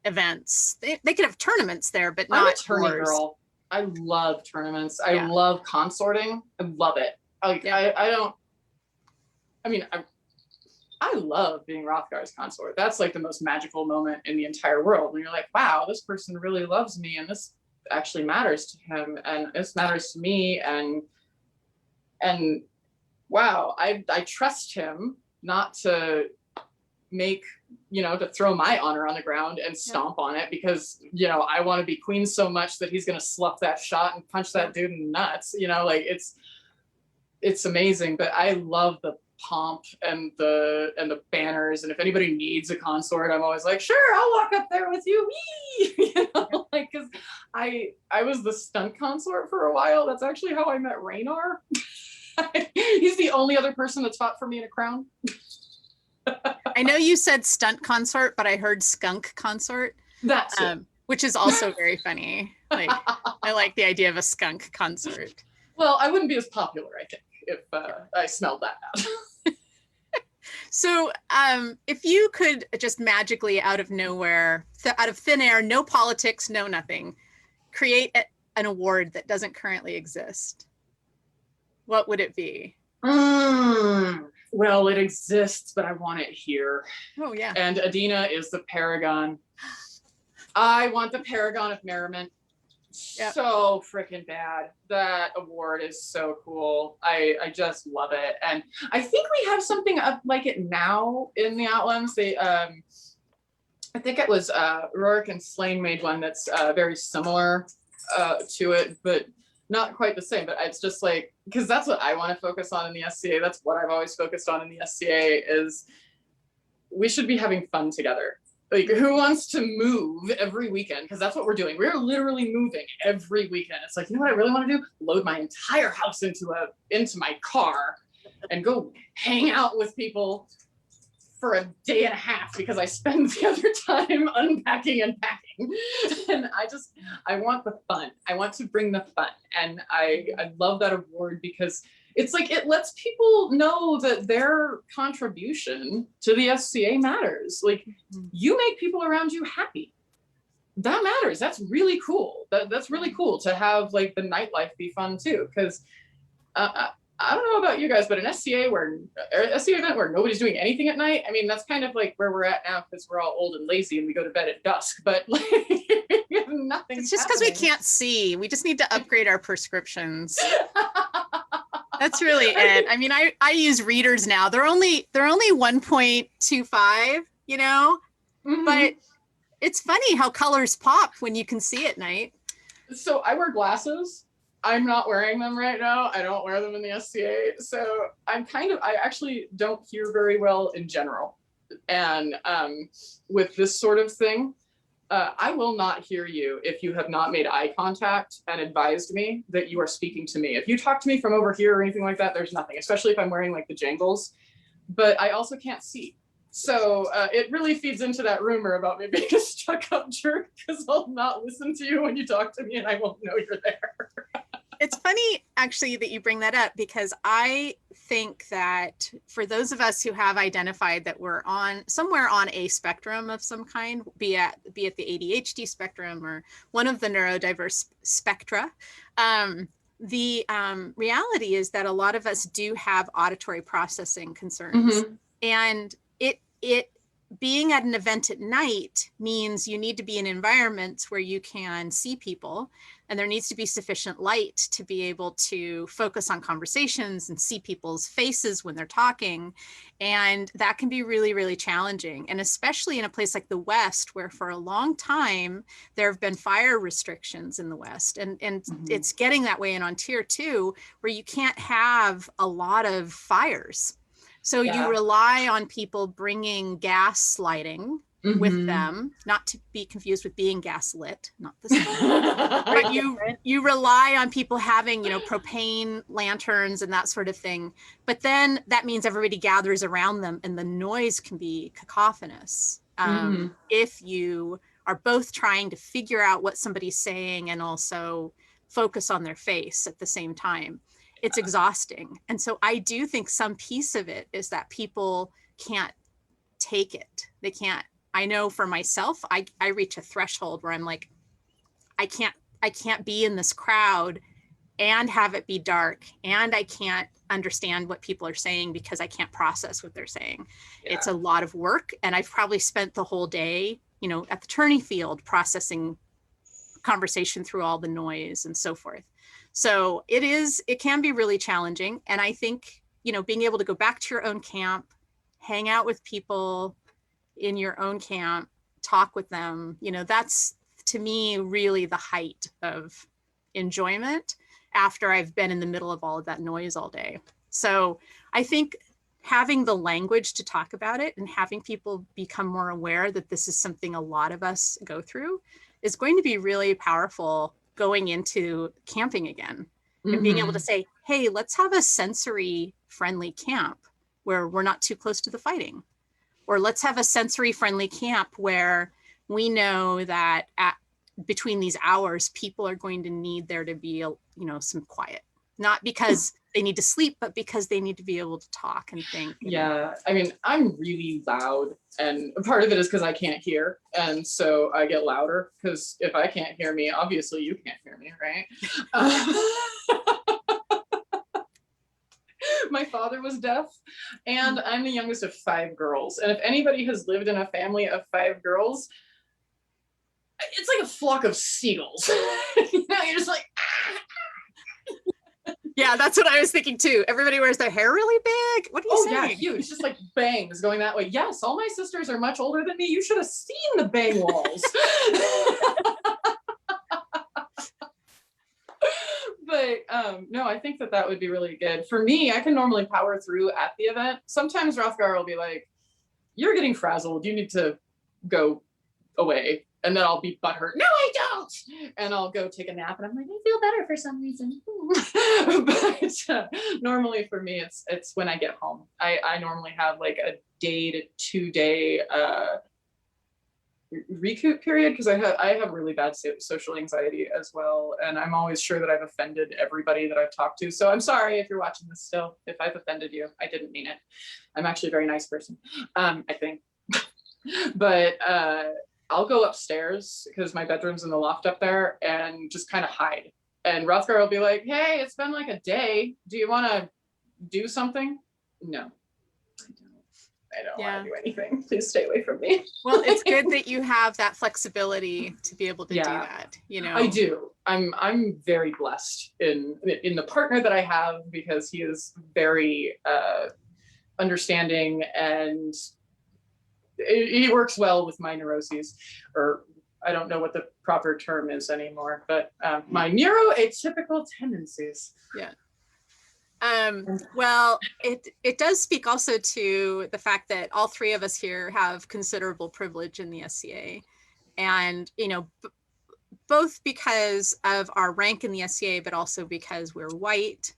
events. They could have tournaments there, but not I'm a tourney wars. girl. I love tournaments. I love consorting. I love it. I love being Hrothgar's consort. That's like the most magical moment in the entire world, when you're like, wow, this person really loves me, and this actually matters to him, and this matters to me, and wow, I trust him not to make, to throw my honor on the ground and stomp on it, because I want to be queen so much that he's going to slough that shot and punch that dude in the nuts. Like it's amazing. But I love the pomp and the banners, and if anybody needs a consort, I'm always like, sure, I'll walk up there with you. Whee! Like, because I was the stunt consort for a while. That's actually how I met Raynar. He's the only other person that's fought for me in a crown. I know you said stunt consort, but I heard skunk consort. That's it. Which is also very funny. Like, I like the idea of a skunk consort. Well, I wouldn't be as popular, I think, if I smelled that out. So if you could just magically out of nowhere, out of thin air, no politics, no nothing, create an award that doesn't currently exist, what would it be? Well, it exists, but I want it here. Oh, yeah. And Adina is the paragon. I want the paragon of merriment. Yep. So freaking bad. That award is so cool. I just love it. And I think we have something up like it now in the Outlands. They I think it was Rourke and Slane made one that's very similar to it, but not quite the same. But it's just like, because that's what I want to focus on in the SCA. That's what I've always focused on in the SCA is we should be having fun together. Like, who wants to move every weekend? Because that's what we're doing. We're literally moving every weekend. It's like, you know what I really want to do? Load my entire house into my car and go hang out with people for a day and a half because I spend the other time unpacking and packing. And I want the fun. I want to bring the fun. And I love that award because it's like, it lets people know that their contribution to the SCA matters. Like, you make people around you happy. That matters. That's really cool. That's really cool to have like the nightlife be fun too. Because I don't know about you guys, but an SCA event where nobody's doing anything at night, I mean, that's kind of like where we're at now because we're all old and lazy and we go to bed at dusk, but like nothing. It's just because we can't see. We just need to upgrade our prescriptions. That's really it. I mean, I use readers now. They're only 1.25, you know, but it's funny how colors pop when you can see at night. So I wear glasses. I'm not wearing them right now. I don't wear them in the SCA. So I actually don't hear very well in general. And with this sort of thing, I will not hear you if you have not made eye contact and advised me that you are speaking to me. If you talk to me from over here or anything like that, there's nothing, especially if I'm wearing like the jangles, but I also can't see. So it really feeds into that rumor about me being a stuck-up jerk because I'll not listen to you when you talk to me and I won't know you're there. It's funny, actually, that you bring that up because I think that for those of us who have identified that we're somewhere on a spectrum of some kind, be it the ADHD spectrum or one of the neurodiverse spectra, the reality is that a lot of us do have auditory processing concerns. And it being at an event at night means you need to be in environments where you can see people, and there needs to be sufficient light to be able to focus on conversations and see people's faces when they're talking. And that can be really, really challenging. And especially in a place like the West, where for a long time, there have been fire restrictions in the West. And it's getting that way in Ontario too, where you can't have a lot of fires. So you rely on people bringing gas lighting with them, not to be confused with being gaslit, not the same. But you rely on people having, propane lanterns and that sort of thing. But then that means everybody gathers around them and the noise can be cacophonous. If you are both trying to figure out what somebody's saying and also focus on their face at the same time. It's exhausting. And so I do think some piece of it is that people can't take it. They can't. I know for myself, I reach a threshold where I'm like, I can't be in this crowd and have it be dark, and I can't understand what people are saying because I can't process what they're saying. It's a lot of work, and I've probably spent the whole day, at the tourney field processing conversation through all the noise and so forth. So it can be really challenging. And I think, being able to go back to your own camp, hang out with people in your own camp, talk with them, that's to me really the height of enjoyment after I've been in the middle of all of that noise all day. So I think having the language to talk about it and having people become more aware that this is something a lot of us go through is going to be really powerful going into camping again and being able to say, hey, let's have a sensory friendly camp where we're not too close to the fighting. Or let's have a sensory friendly camp where we know that between these hours, people are going to need there to be, some quiet, not because they need to sleep, but because they need to be able to talk and think. Yeah, I mean, I'm really loud, and part of it is because I can't hear, and so I get louder, because if I can't hear me, obviously you can't hear me, right? My father was deaf, and I'm the youngest of 5 girls, and if anybody has lived in a family of 5 girls, it's like a flock of seagulls. You know, you're just like, Yeah, that's what I was thinking too. Everybody wears their hair really big. What are you oh saying? yeah, huge, just like bangs going that way. Yes, all my sisters are much older than me. You should have seen the bang walls. But no, I think that would be really good. For me, I can normally power through at the event. Sometimes Rothgar will be like, you're getting frazzled. You need to go away. And then I'll be butthurt. No, I don't. And I'll go take a nap. And I'm like, I feel better for some reason. But normally for me, it's when I get home. I normally have like a day to 2 day recoup period, because I have really bad social anxiety as well, and I'm always sure that I've offended everybody that I've talked to. So I'm sorry if you're watching this still, if I've offended you. I didn't mean it. I'm actually a very nice person, I think. But I'll go upstairs because my bedroom's in the loft up there, and just kind of hide. And Rothgar will be like, hey, it's been like a day. Do you want to do something? No. I don't want to do anything. Please stay away from me. Well, it's good that you have that flexibility to be able to do that. You know, I do. I'm very blessed in the partner that I have, because he is very understanding, and he works well with my neuroses, or I don't know what the proper term is anymore, but my neuroatypical tendencies. Yeah. Well, it does speak also to the fact that all three of us here have considerable privilege in the SCA, and you know, both because of our rank in the SCA, but also because we're white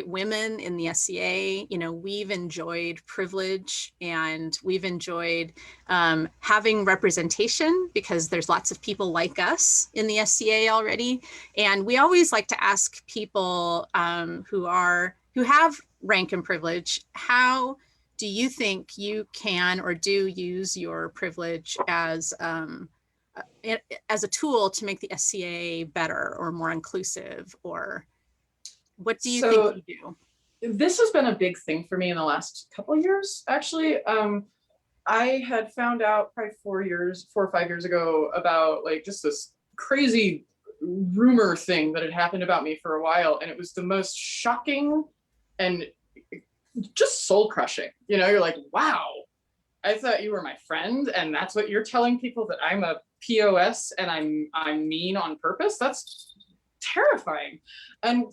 women in the SCA. You know, we've enjoyed privilege, and we've enjoyed having representation, because there's lots of people like us in the SCA already. And we always like to ask people who have rank and privilege, how do you think you can or do use your privilege as a tool to make the SCA better or more inclusive, or what do you think you do? This has been a big thing for me in the last couple of years, actually. I had found out probably 4 or 5 years ago about like just this crazy rumor thing that had happened about me for a while. And it was the most shocking and just soul crushing. You know, you're like, wow, I thought you were my friend, and that's what you're telling people, that I'm a POS and I'm mean on purpose? That's terrifying. And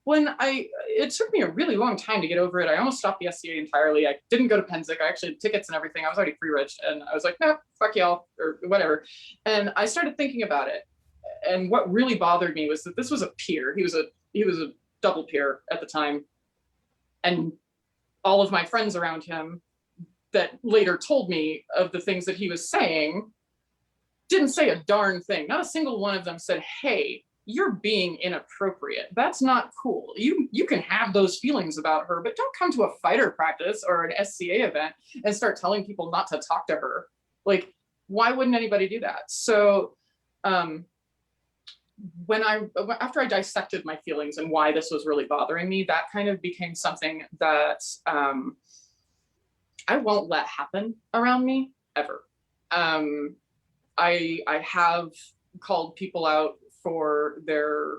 it took me a really long time to get over it. I almost stopped the SCA entirely. I didn't go to Penzic. I actually had tickets and everything. I was already pre-registered, and I was like, no, fuck y'all, or whatever. And I started thinking about it. And what really bothered me was that this was a peer. He was a double peer at the time. And all of my friends around him that later told me of the things that he was saying didn't say a darn thing. Not a single one of them said, hey, you're being inappropriate. That's not cool. You can have those feelings about her, but don't come to a fighter practice or an SCA event and start telling people not to talk to her. Like, why wouldn't anybody do that? So after I dissected my feelings and why this was really bothering me, that kind of became something that I won't let happen around me ever. I have called people out for their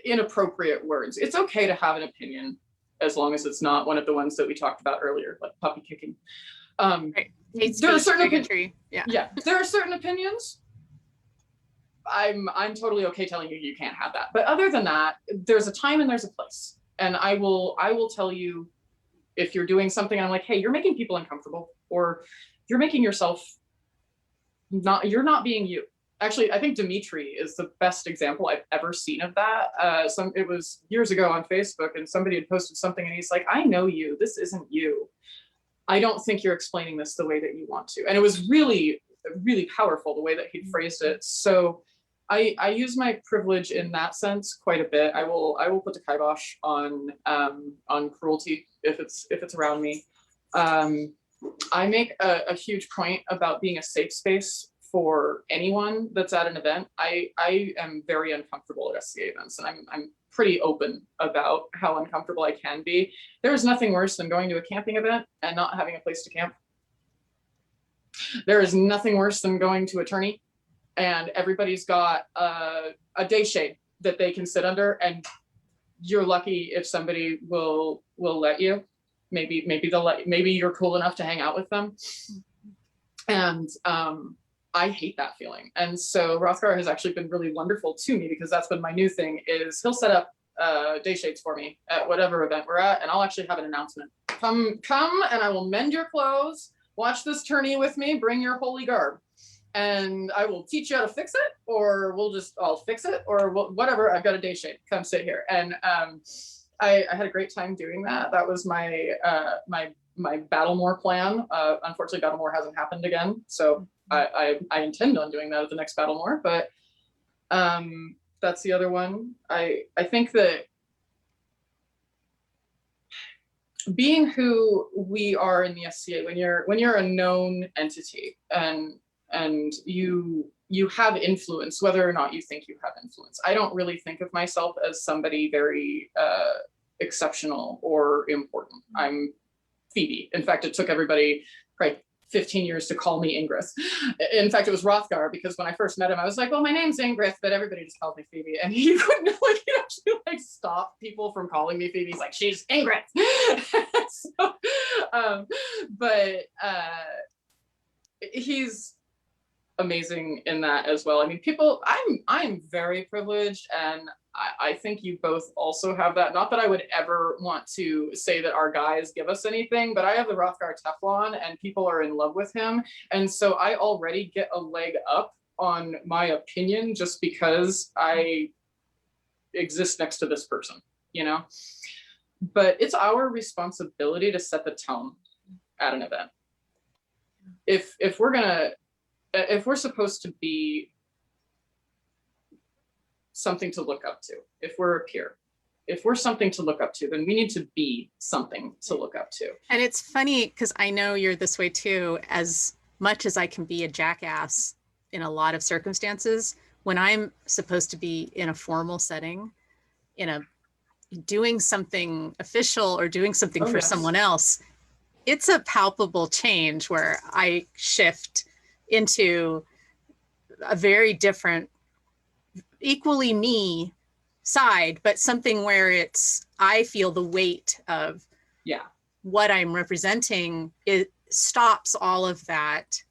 inappropriate words. It's okay to have an opinion, as long as it's not one of the ones that we talked about earlier, like puppy kicking. Right. There are certain yeah, there are certain opinions. I'm totally okay telling you you can't have that. But other than that, there's a time and there's a place. And I will tell you if you're doing something, I'm like, hey, you're making people uncomfortable, or you're making yourself you're not being you. Actually, I think Dimitri is the best example I've ever seen of that. It was years ago on Facebook, and somebody had posted something, and he's like, I know you, this isn't you. I don't think you're explaining this the way that you want to. And it was really, really powerful the way that he phrased it. So I use my privilege in that sense quite a bit. I will put the kibosh on cruelty if it's around me. I make a huge point about being a safe space for anyone that's at an event. I am very uncomfortable at SCA events, and I'm pretty open about how uncomfortable I can be. There is nothing worse than going to a camping event and not having a place to camp. There is nothing worse than going to a tourney and everybody's got a day shade that they can sit under, and you're lucky if somebody will let you. Maybe they'll maybe you're cool enough to hang out with them. And I hate that feeling. And so Rothgar has actually been really wonderful to me, because that's been my new thing, is he'll set up day shades for me at whatever event we're at, and I'll actually have an announcement. Come and I will mend your clothes, watch this tourney with me, bring your holy garb, and I will teach you how to fix it, or I'll fix it, or whatever. I've got a day shade, come sit here. And I had a great time doing that. That was my my Battlemore plan. Unfortunately, Battlemore hasn't happened again, so I intend on doing that at the next Battlemore. But that's the other one. I think that being who we are in the SCA, when you're a known entity and you have influence, whether or not you think you have influence. I don't really think of myself as somebody very exceptional or important. I'm Phoebe. In fact, it took everybody probably 15 years to call me Ingridth. In fact, it was Rothgar, because when I first met him, I was like, well, my name's Ingridth, but everybody just called me Phoebe. And he wouldn't he'd actually stop people from calling me Phoebe. He's like, she's Ingridth. So, but he's amazing in that as well. I mean, I'm very privileged, and I think you both also have that. Not that I would ever want to say that our guys give us anything, but I have the Rothgar Teflon, and people are in love with him. And so I already get a leg up on my opinion just because I exist next to this person, But it's our responsibility to set the tone at an event. If we're supposed to be something to look up to, if we're a peer, if we're something to look up to, then we need to be something to look up to. And it's funny, because I know you're this way too. As much as I can be a jackass in a lot of circumstances, when I'm supposed to be in a formal setting, doing something official or doing something for someone else, it's a palpable change where I shift into a very different, equally me side, but something where I feel the weight of what I'm representing. It stops all of that.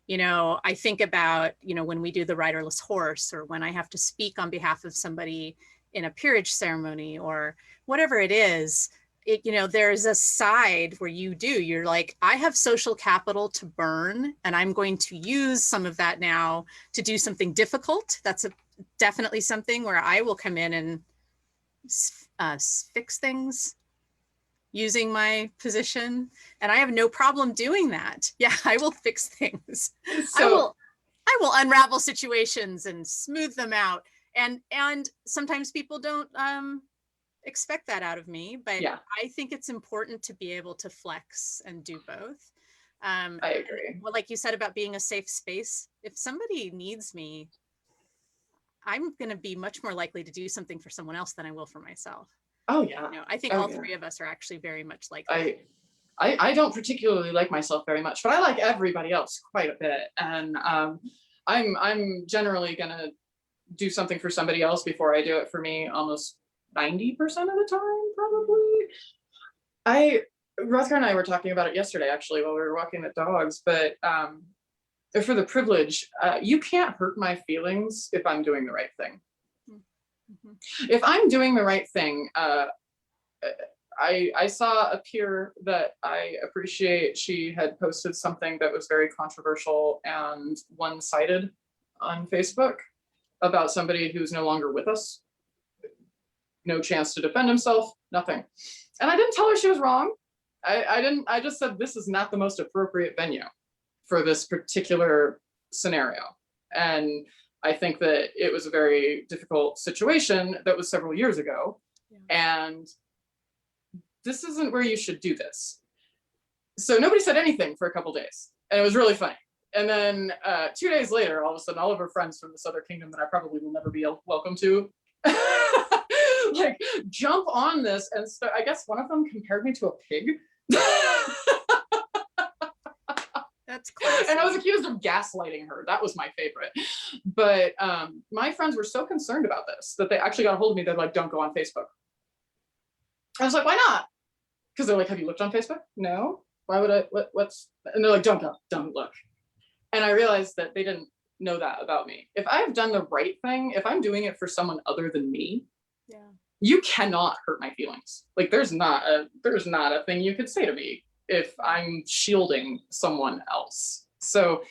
I think about, when we do the riderless horse, or when I have to speak on behalf of somebody in a peerage ceremony or whatever it is, there's a side where you're like, I have social capital to burn, and I'm going to use some of that now to do something difficult. That's definitely something where I will come in and fix things using my position. And I have no problem doing that. Yeah, I will fix things. So I will unravel situations and smooth them out. And sometimes people don't expect that out of me, but I think it's important to be able to flex and do both. I agree. Well, like you said about being a safe space, if somebody needs me, I'm going to be much more likely to do something for someone else than I will for myself. Oh yeah. I think all three of us are actually very much like that. I don't particularly like myself very much, but I like everybody else quite a bit. And I'm generally going to do something for somebody else before I do it for me almost 90% of the time, probably. Rothgar and I were talking about it yesterday, actually, while we were walking the dogs, but for the privilege, you can't hurt my feelings if I'm doing the right thing. Mm-hmm. If I'm doing the right thing, I saw a peer that I appreciate. She had posted something that was very controversial and one-sided on Facebook about somebody who's no longer with us. No chance to defend himself, nothing. And I didn't tell her she was wrong. I just said, this is not the most appropriate venue for this particular scenario. And I think that it was a very difficult situation that was several years ago. Yeah. And this isn't where you should do this. So nobody said anything for a couple days. And it was really funny. And then 2 days later, all of a sudden, all of her friends from this other kingdom that I probably will never be welcome to, like, jump on this. And so I guess one of them compared me to a pig. That's classic. And I was accused of gaslighting her. That was my favorite. But my friends were so concerned about this that they actually got a hold of me. They're like, don't go on Facebook. I was like, why not? Because they're like, have you looked on Facebook? No. Why would I? What's? And they're like, don't go, don't look. And I realized that they didn't know that about me. If I've done the right thing, if I'm doing it for someone other than me, Yeah. you cannot hurt my feelings. Like there's not a thing you could say to me if I'm shielding someone else. So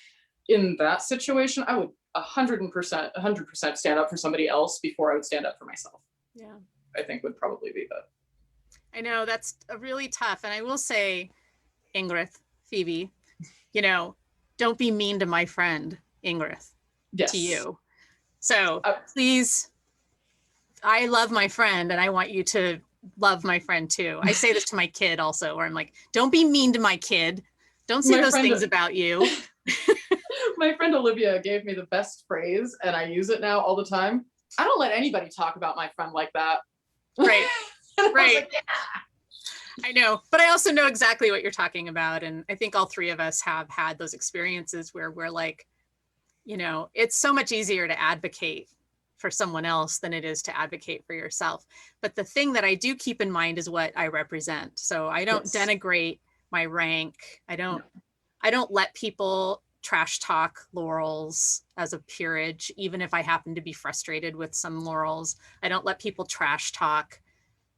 in that situation, I would 100% stand up for somebody else before I would stand up for myself. Yeah. I think would probably be the. I know that's a really tough. And I will say, Ingridth, Phoebe, don't be mean to my friend, Ingridth, Yes. to you. So please, I love my friend and I want you to love my friend too. I say this to my kid also, where I'm like, don't be mean to my kid. Don't say those things about you. My friend Olivia gave me the best phrase and I use it now all the time. I don't let anybody talk about my friend like that. Right. Right. Like, yeah. I know, but I also know exactly what you're talking about. And I think all three of us have had those experiences where we're like, it's so much easier to advocate for someone else than it is to advocate for yourself. But the thing that I do keep in mind is what I represent. So I don't denigrate my rank. I don't let people trash talk laurels as a peerage, even if I happen to be frustrated with some laurels. I don't let people trash talk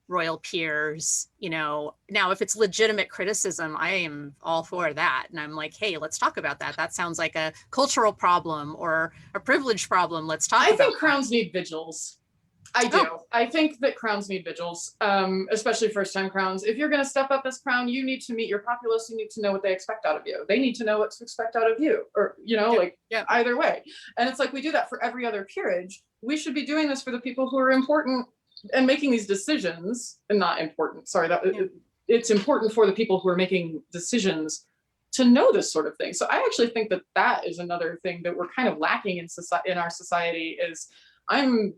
royal peers. Now if it's legitimate criticism, I am all for that. And I'm like, hey, let's talk about that. That sounds like a cultural problem or a privilege problem. Let's talk about I think crowns need vigils. I do. Oh. I think that crowns need vigils, especially first-time crowns. If you're going to step up as crown, you need to meet your populace. You need to know what they expect out of you. They need to know what to expect out of you, or, either way. And it's like we do that for every other peerage. We should be doing this for the people who are important and making these decisions, and not important. Sorry, it's important for the people who are making decisions to know this sort of thing. So I actually think that is another thing that we're kind of lacking in our society. Is I'm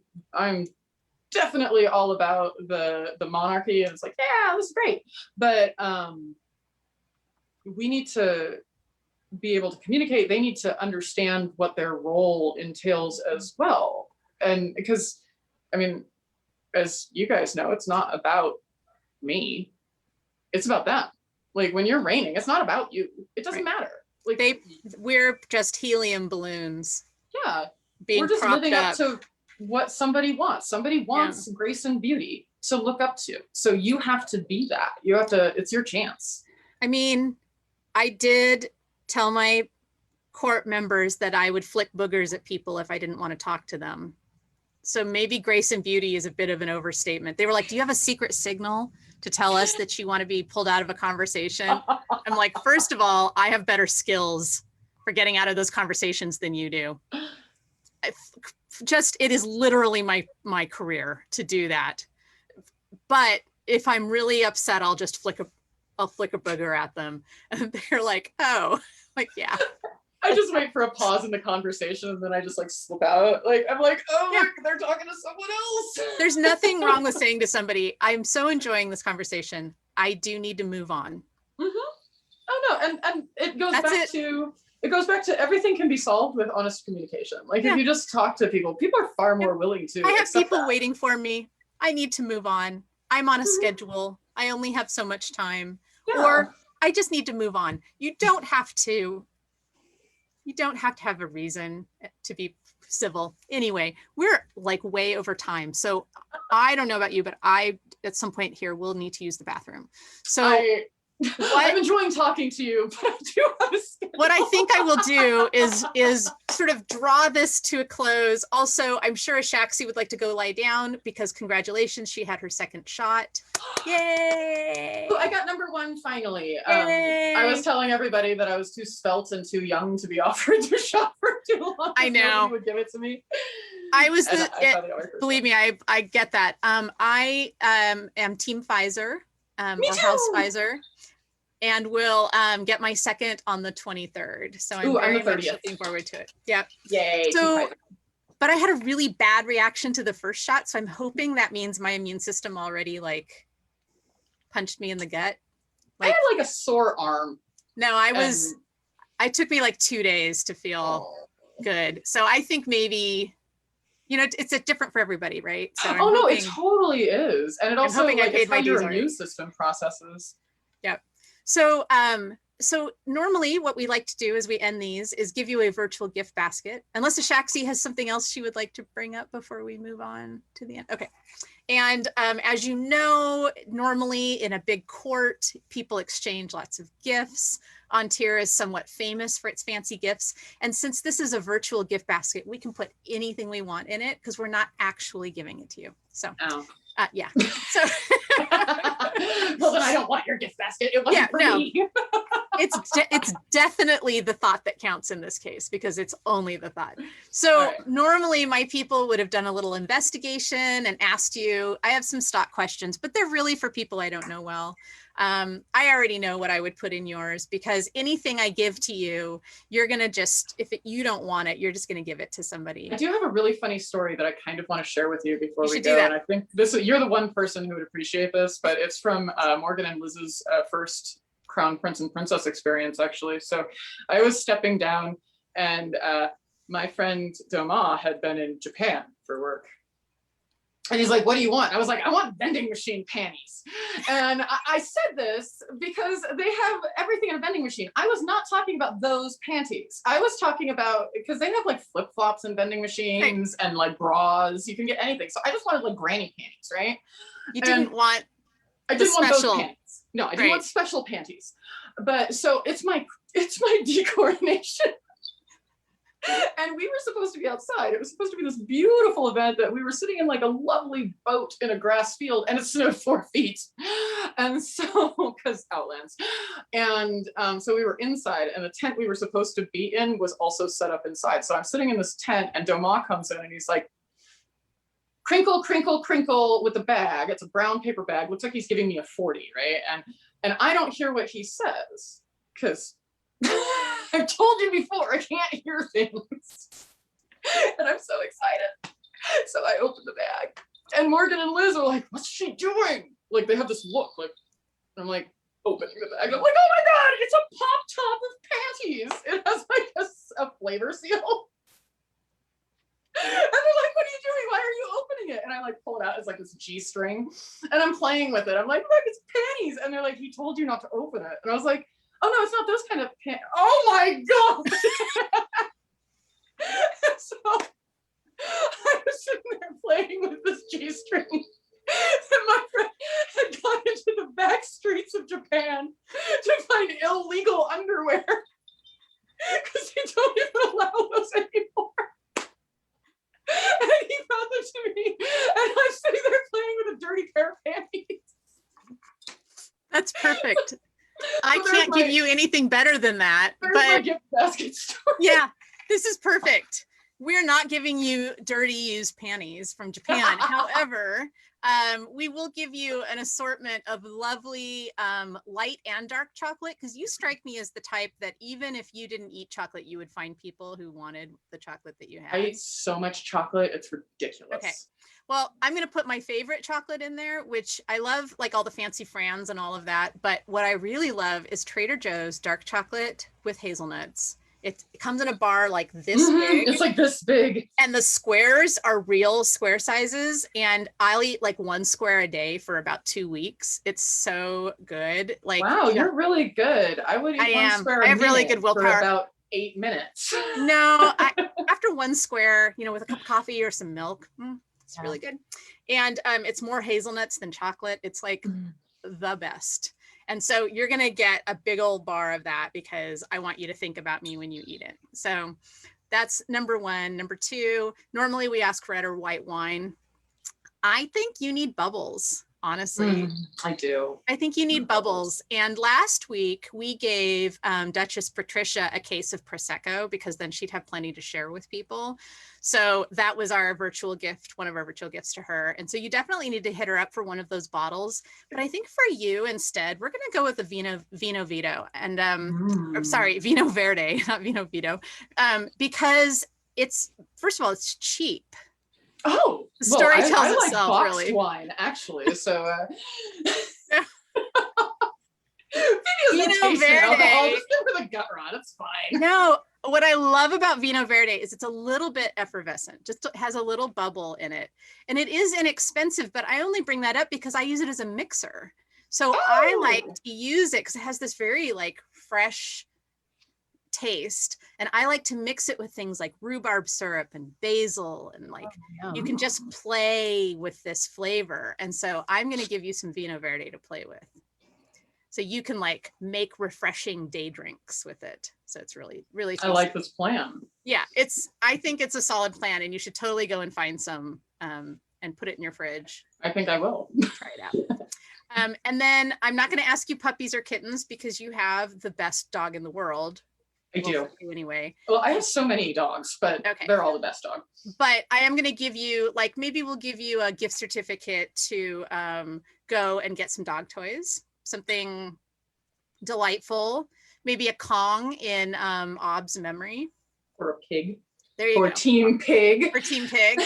definitely all about the monarchy, and it's like, yeah, this is great, but we need to be able to communicate. They need to understand what their role entails as well, and because as you guys know, it's not about me, it's about them. Like when you're reigning, it's not about you. It doesn't matter. Like we're just helium balloons. Yeah, being we're just living up to what somebody wants. Somebody wants grace and beauty to look up to. So you have to be that. You have to. It's your chance. I did tell my court members that I would flick boogers at people if I didn't want to talk to them. So maybe grace and beauty is a bit of an overstatement. They were like, do you have a secret signal to tell us that you want to be pulled out of a conversation? I'm like, first of all, I have better skills for getting out of those conversations than you do. It is literally my career to do that. But if I'm really upset, I'll just flick a booger at them. And they're like, oh, like, yeah. I just wait for a pause in the conversation and then I just slip out. I'm like, oh, look, they're talking to someone else. There's nothing wrong with saying to somebody, I'm so enjoying this conversation. I do need to move on. Mm-hmm. Oh no, and it goes back to everything can be solved with honest communication. If you just talk to people are far more willing to. I have people waiting for me. I need to move on. I'm on a schedule. I only have so much time. Yeah. Or I just need to move on. You don't have to have a reason to be civil. Anyway, we're way over time. So I don't know about you, but I, at some point here, will need to use the bathroom. So I'm enjoying talking to you, but I do have a schedule. What I think I will do is sort of draw this to a close. Also, I'm sure Shaxi would like to go lie down because congratulations, she had her second shot. Yay! I got number 1 finally. I was telling everybody that I was too svelte and too young to be offered to shop for too long. I know. Nobody would give it to me. Believe me, I get that. I am Team Pfizer, or House Pfizer. And we'll get my second on the 23rd. So I'm very much looking forward to it. Yep. Yay. So, but I had a really bad reaction to the first shot. So I'm hoping that means my immune system already punched me in the gut. I had a sore arm. No, I was It took me like 2 days to feel good. So I think maybe, it's different for everybody, right? So I'm no, hoping, it totally is. And it also, hoping I like, paid it's my how your dues already. immune system processes. Yep. So normally what we like to do as we end these is give you a virtual gift basket, unless Ashaxi has something else she would like to bring up before we move on to the end. Okay. And as you know, normally in a big court, people exchange lots of gifts. Ontario is somewhat famous for its fancy gifts. And since this is a virtual gift basket, we can put anything we want in it because we're not actually giving it to you. So, yeah. So, well, then I don't want your gift basket. It wasn't for me. It's definitely the thought that counts in this case because it's only the thought. So normally my people would have done a little investigation and asked you, I have some stock questions, but they're really for people I don't know well. I already know what I would put in yours because anything I give to you, you're going to just, if you don't want it, you're just going to give it to somebody. I do have a really funny story that I kind of want to share with you before we go. Do that. And I think you're the one person who would appreciate this, but it's from Morgan and Liz's first Crown Prince and Princess experience, actually. So I was stepping down and my friend Doma had been in Japan for work. And he's like, what do you want? I was like, I want vending machine panties. And I said this because they have everything in a vending machine. I was not talking about those panties. I was talking about, because they have like flip-flops and vending machines and like bras. You can get anything. So I just wanted like granny panties, right? You didn't want I didn't want those panties. No, I didn't want special panties. But so it's my decoronation. And we were supposed to be outside. It was supposed to be this beautiful event that we were sitting in like a lovely boat in a grass field and it snowed 4 feet. And so, because Outlands. And so we were inside and the tent we were supposed to be in was also set up inside. So I'm sitting in this tent and Doma comes in and he's like, crinkle, crinkle, crinkle with a bag. It's a brown paper bag. Looks like he's giving me a 40, right? And I don't hear what he says because I've told you before, I can't hear things. And I'm so excited. So I open the bag and Morgan and Liz are like, what's she doing? Like they have this look like, I'm like opening the bag. I'm like, oh my God, it's a pop top of panties. It has like a flavor seal. And they're like, what are you doing? Why are you opening it? And I like pull it out as like this G-string and I'm playing with it. I'm like, look, it's panties. And they're like, he told you not to open it. And I was like, oh no, it's not those kind of pants. Oh my God. So I was sitting there playing with this G-string. And my friend had gone into the back streets of Japan to find illegal underwear because they don't even allow those anymore. And he brought them to me, and I'm sitting there playing with a dirty pair of panties. That's perfect. I can't give you anything better than that. There's but my gift basket story. Yeah, this is perfect. We're not giving you dirty used panties from Japan. However, we will give you an assortment of lovely light and dark chocolate because you strike me as the type that even if you didn't eat chocolate, you would find people who wanted the chocolate that you have. I eat so much chocolate, it's ridiculous. Okay. Well, I'm going to put my favorite chocolate in there, which I love, like all the fancy Frans and all of that. But what I really love is Trader Joe's dark chocolate with hazelnuts. It comes in a bar like this big. It's like this big. And the squares are real square sizes. And I'll eat like 1 square a day for about 2 weeks. It's so good. Like, wow, you're really good. I would eat 1 square I have really good willpower. for about 8 minutes. No, after 1 square, with a cup of coffee or some milk, it's really good. And it's more hazelnuts than chocolate. It's like the best. And so you're going to get a big old bar of that because I want you to think about me when you eat it. So that's number 1. Number 2, normally we ask red or white wine. I think you need bubbles, honestly. I do. I think you need bubbles. And last week we gave Duchess Patricia a case of Prosecco because then she'd have plenty to share with people. So that was our virtual gift, one of our virtual gifts to her. And so you definitely need to hit her up for one of those bottles. But I think for you instead, we're going to go with the Vino Vito and or, sorry, Vino Verde, not Vino Vito, because it's, first of all, it's cheap. Oh, the story tells I itself, like boxed really. wine, actually. So Vino Vino alcohol. Verde. Just give her the gut rot. It's fine. No, what I love about Vino Verde is it's a little bit effervescent, just has a little bubble in it. And it is inexpensive, but I only bring that up because I use it as a mixer. So I like to use it because it has this very like fresh taste. And I like to mix it with things like rhubarb syrup and basil. And like, you can just play with this flavor. And so I'm going to give you some Vino Verde to play with. So you can like make refreshing day drinks with it. So it's really, really tasty. I like this plan. Yeah, I think it's a solid plan and you should totally go and find some and put it in your fridge. I think I will. Try it out. And then I'm not going to ask you puppies or kittens because you have the best dog in the world. I do. Anyway. Well, I have so many dogs, but they're all the best dog. But I am going to give you, like, maybe we'll give you a gift certificate to go and get some dog toys. Something delightful, maybe a Kong in Ob's memory. Or a pig. There you go. Or Team Pig. Or Team Pig.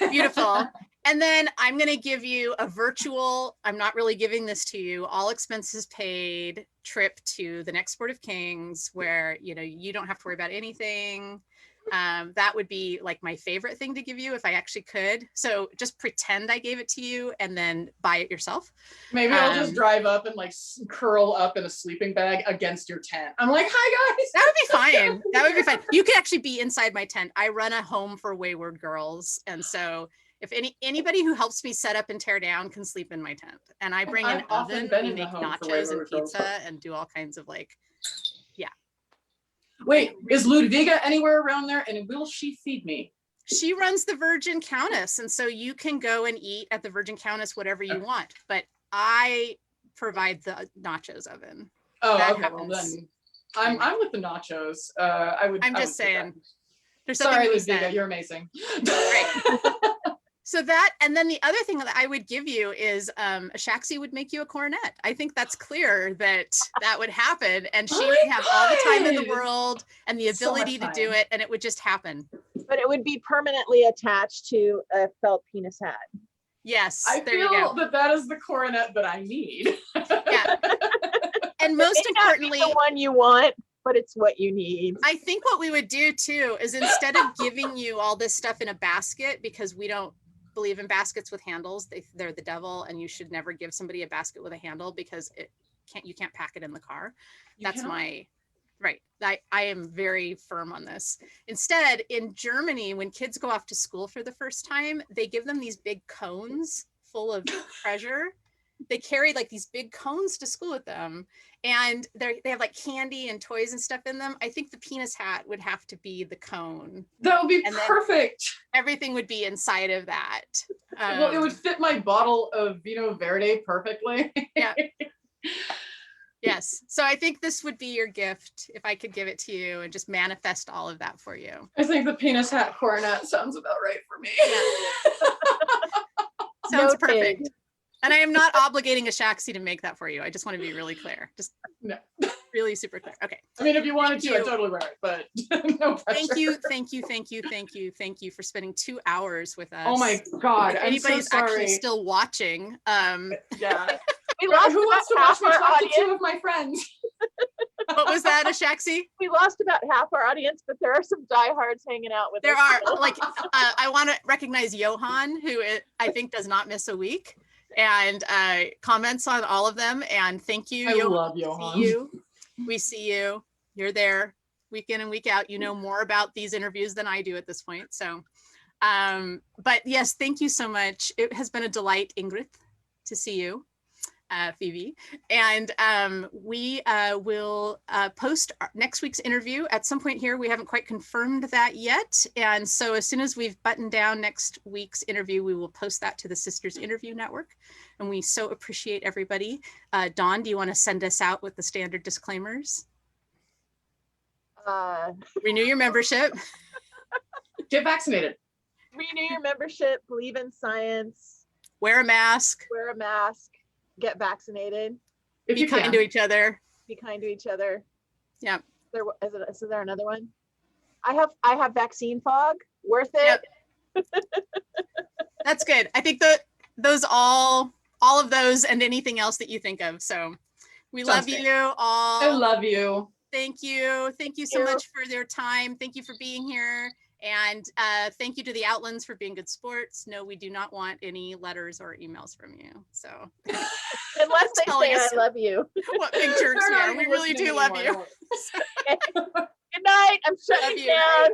Beautiful. And then I'm going to give you a virtual, I'm not really giving this to you, all expenses paid trip to the next Sport of Kings where, you know, you don't have to worry about anything. That would be like my favorite thing to give you if I actually could. So just pretend I gave it to you and then buy it yourself. Maybe I'll just drive up and like curl up in a sleeping bag against your tent. I'm like, hi guys. That would be fine. That would be fine. You could actually be inside my tent. I run a home for wayward girls. And so if anybody who helps me set up and tear down can sleep in my tent. And I bring an oven and make nachos and pizza and do all kinds of like, yeah. Wait, is Ludviga anywhere around there? And will she feed me? She runs the Virgin Countess. And so you can go and eat at the Virgin Countess whatever you want. But I provide the nachos oven. Oh, okay. Well, then I'm with the nachos. I'm just saying. There's Sorry, Ludviga, you're amazing. Great. So that, and then the other thing that I would give you is a Shaxi would make you a cornet. I think that's clear that that would happen. And she would have all the time in the world and the ability to do it. And it would just happen. But it would be permanently attached to a felt penis hat. Yes, I there you go. feel that is the coronet that I need. Yeah. And most importantly, the one you want, but it's what you need. I think what we would do too is instead of giving you all this stuff in a basket, because we don't believe in baskets with handles, they're the devil, and you should never give somebody a basket with a handle because you can't pack it in the car. That's my right. I am very firm on this. Instead, in Germany, when kids go off to school for the first time, they give them these big cones full of treasure. They carry like these big cones to school with them, and they have like candy and toys and stuff in them. I think the penis hat would have to be the cone. That would be perfect. Everything would be inside of that. Well, it would fit my bottle of Vino Verde perfectly. Yeah. Yes. So I think this would be your gift if I could give it to you and just manifest all of that for you. I think the penis hat coronet sounds about right for me. Yeah. Sounds perfect. And I am not obligating a Shaxi to make that for you. I just want to be really clear. Just really super clear. Okay. I mean, if you wanted to, I'd totally wear it, but no pressure. Thank you for spending 2 hours with us. Oh my God. If anybody's actually still watching. Yeah. We lost Who wants to watch me talk to two of my friends? What was that, a Shaxi? We lost about half our audience, but there are some diehards hanging out with us. There are, like, I want to recognize Johan, who I think does not miss a week, and comments on all of them. And thank you. I love Johan. We see you. You're there week in and week out. You know more about these interviews than I do at this point. So, but yes, thank you so much. It has been a delight, Ingridth, to see you. Phoebe, and we will post next week's interview at some point here. We haven't quite confirmed that yet, and so as soon as we've buttoned down next week's interview, we will post that to the Sisters Interview Network, and we so appreciate everybody. Dawn, do you want to send us out with the standard disclaimers? Renew your membership. Get vaccinated. Renew your membership. Believe in science. Wear a mask. Wear a mask. Get vaccinated. Be kind to each other. Be kind to each other. Yeah. Is there another one? I have vaccine fog. Worth it. Yep. That's good. I think that those all of those and anything else that you think of. So We Sounds love great. you all. I love you. Thank you. Thank you so you. much for their time. Thank you for being here. And thank you to the Outlands for being good sports. No, we do not want any letters or emails from you. So Unless they Telling say us- I love you. what big jerks They're we not are. We even really listening do love anymore, you. don't worry. Good night. I'm Love shutting you. down.